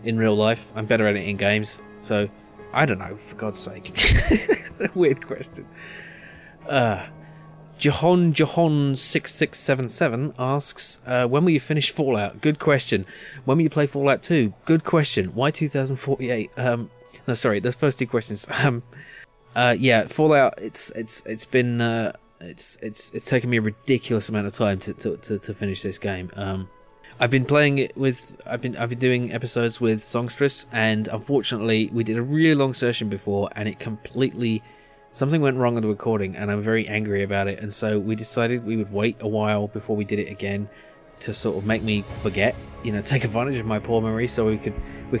in real life. I'm better at it in games. So I don't know. For God's sake, it's a weird question. Jahan6677 asks, when will you finish Fallout? Good question. When will you play Fallout 2? Good question. Why 2048? No, sorry, those first two questions. Yeah, Fallout. It's been it's taken me a ridiculous amount of time to finish this game. I've been playing it with I've been doing episodes with Songstress, and unfortunately we did a really long session before, and it completely something went wrong on the recording, and I'm very angry about it. And so we decided we would wait a while before we did it again to sort of make me forget, you know, take advantage of my poor memory, so we could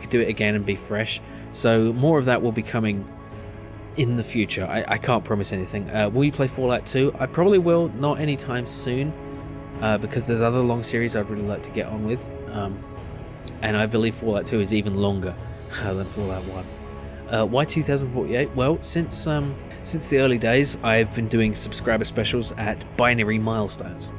do it again and be fresh. So more of that will be coming in the future. I can't promise anything. Will you play Fallout 2? I probably will, not anytime soon, because there's other long series I'd really like to get on with, and I believe Fallout 2 is even longer than Fallout 1. Why 2048? Well, since the early days, I've been doing subscriber specials at binary milestones.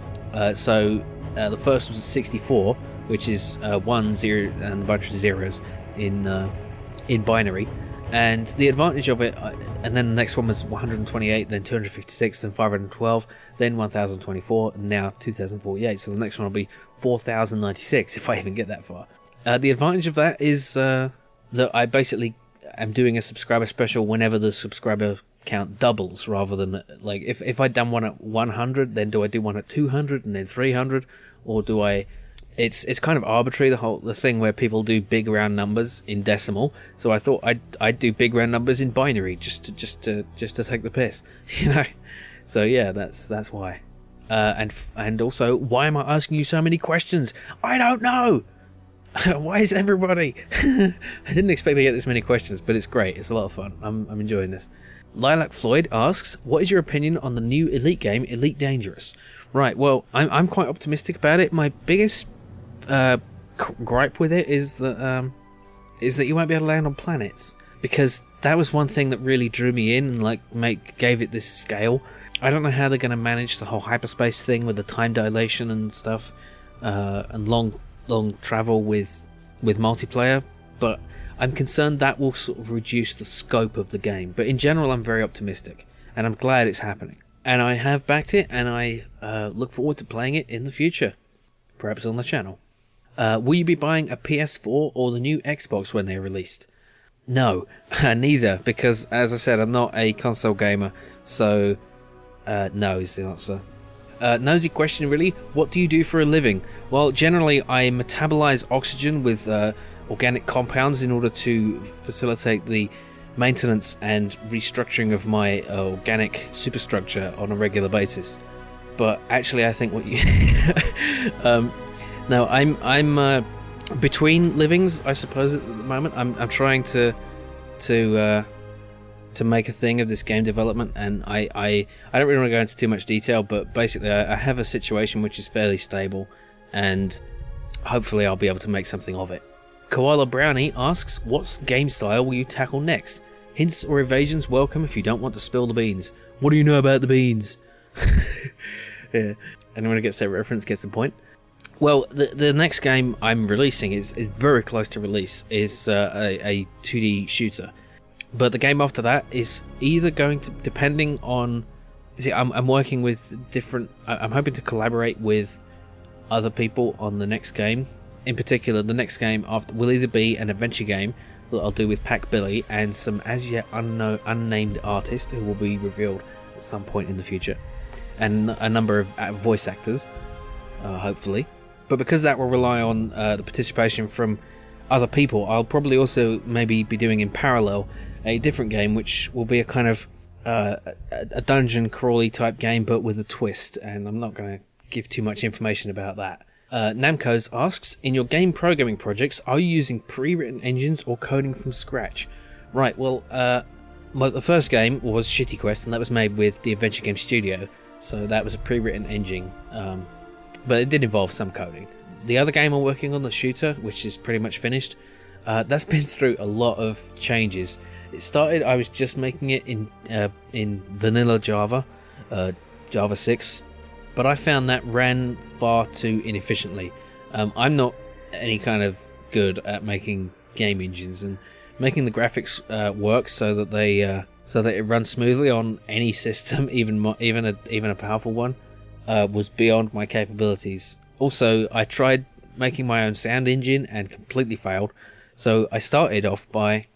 So the first was at 64, which is 1, 0, and a bunch of zeros in binary. And the advantage of it, and then the next one was 128, then 256, then 512, then 1024, and now 2048. So the next one will be 4096 if I even get that far. The advantage of that is that I basically am doing a subscriber special whenever the subscriber count doubles, rather than like if I'd done one at 100, then do I do one at 200 and then 300, or do I? It's kind of arbitrary, the thing where people do big round numbers in decimal. So I thought I'd do big round numbers in binary just to take the piss, you know. So yeah, that's why. And also, why am I asking you so many questions? I don't know. Why is everybody? I didn't expect to get this many questions, but it's great. It's a lot of fun. I'm enjoying this. lilacfloyd asks, what is your opinion on the new Elite game, Elite Dangerous? Right, well, I'm quite optimistic about it. My biggest gripe with it is that you won't be able to land on planets, because that was one thing that really drew me in and gave it this scale. I don't know how they're going to manage the whole hyperspace thing with the time dilation and stuff, and long travel with multiplayer, but I'm concerned that will sort of reduce the scope of the game. But in general, I'm very optimistic, and I'm glad it's happening. And I have backed it, and I look forward to playing it in the future, perhaps on the channel. Will you be buying a PS4 or the new Xbox when they're released? No, neither, because as I said, I'm not a console gamer, so no is the answer. Nosy question really, what do you do for a living? Well, generally I metabolize oxygen with organic compounds in order to facilitate the maintenance and restructuring of my organic superstructure on a regular basis. But actually I think what you... no, I'm between livings, I suppose, at the moment. I'm trying to make a thing of this game development, and I don't really want to go into too much detail, but basically I have a situation which is fairly stable, and hopefully I'll be able to make something of it. koalabrownie asks, what game style will you tackle next? Hints or evasions welcome if you don't want to spill the beans. What do you know about the beans? Yeah, anyone who gets that reference gets the point. Well, the next game I'm releasing is very close to release, is a 2D shooter. But the game after that is either going to, depending on... See, I'm working with different... I'm hoping to collaborate with other people on the next game. In particular, the next game after will either be an adventure game that I'll do with Pack-Billy and some as yet unnamed artist who will be revealed at some point in the future. And a number of voice actors, hopefully. But because that will rely on the participation from other people, I'll probably also maybe be doing in parallel a different game, which will be a kind of a dungeon crawly type game, but with a twist. And I'm not going to give too much information about that. Namcos asks, in your game programming projects, are you using pre-written engines or coding from scratch? Right, well, the first game was Shitty Quest, and that was made with the Adventure Game Studio, so that was a pre-written engine, but it did involve some coding. The other game I'm working on, the shooter, which is pretty much finished, that's been through a lot of changes. It started, I was just making it in vanilla Java, Java 6, but I found that ran far too inefficiently. I'm not any kind of good at making game engines, and making the graphics work so that it runs smoothly on any system, even a powerful one, was beyond my capabilities. Also, I tried making my own sound engine and completely failed. So I started off by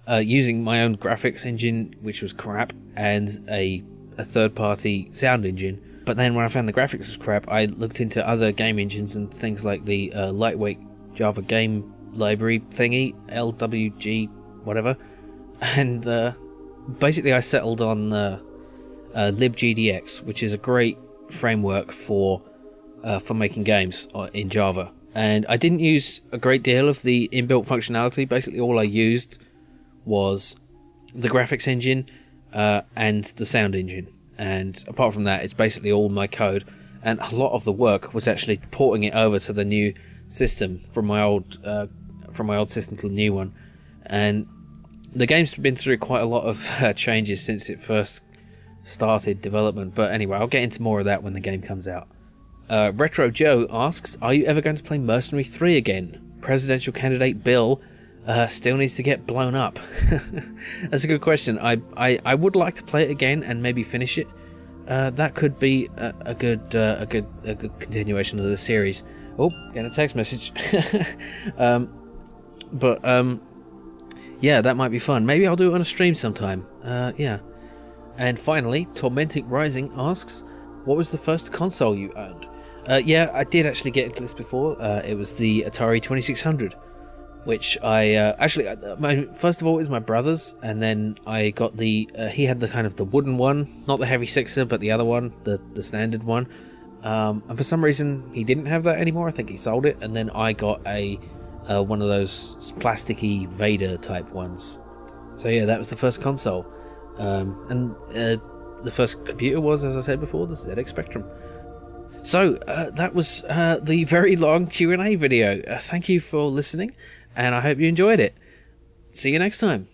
using my own graphics engine, which was crap, and a third-party sound engine. But then when I found the graphics was crap, I looked into other game engines and things like the lightweight Java game library thingy, LWG, whatever. And basically I settled on libgdx, which is a great framework for making games in Java. And I didn't use a great deal of the inbuilt functionality. Basically all I used was the graphics engine and the sound engine. And apart from that, it's basically all my code. And a lot of the work was actually porting it over to the new system from my old system to the new one. And the game's been through quite a lot of changes since it first started development. But anyway, I'll get into more of that when the game comes out. Retro Joe asks, are you ever going to play Mercenary 3 again? Presidential candidate Bill still needs to get blown up. That's a good question. I would like to play it again and maybe finish it. That could be a good continuation of the series. Oh, getting a text message. Yeah, that might be fun. Maybe I'll do it on a stream sometime. Yeah. And finally, TormenticRising asks, what was the first console you owned? Yeah, I did actually get into this before. It was the Atari 2600, which I first of all it was my brother's, and then I got the he had the kind of the wooden one, not the heavy sixer, but the other one, the standard one. And for some reason he didn't have that anymore. I think he sold it, and then I got a one of those plasticky Vader type ones. So yeah, that was the first console. And the first computer was, as I said before, the ZX Spectrum. So that was the very long Q&A video. Thank you for listening, and I hope you enjoyed it. See you next time.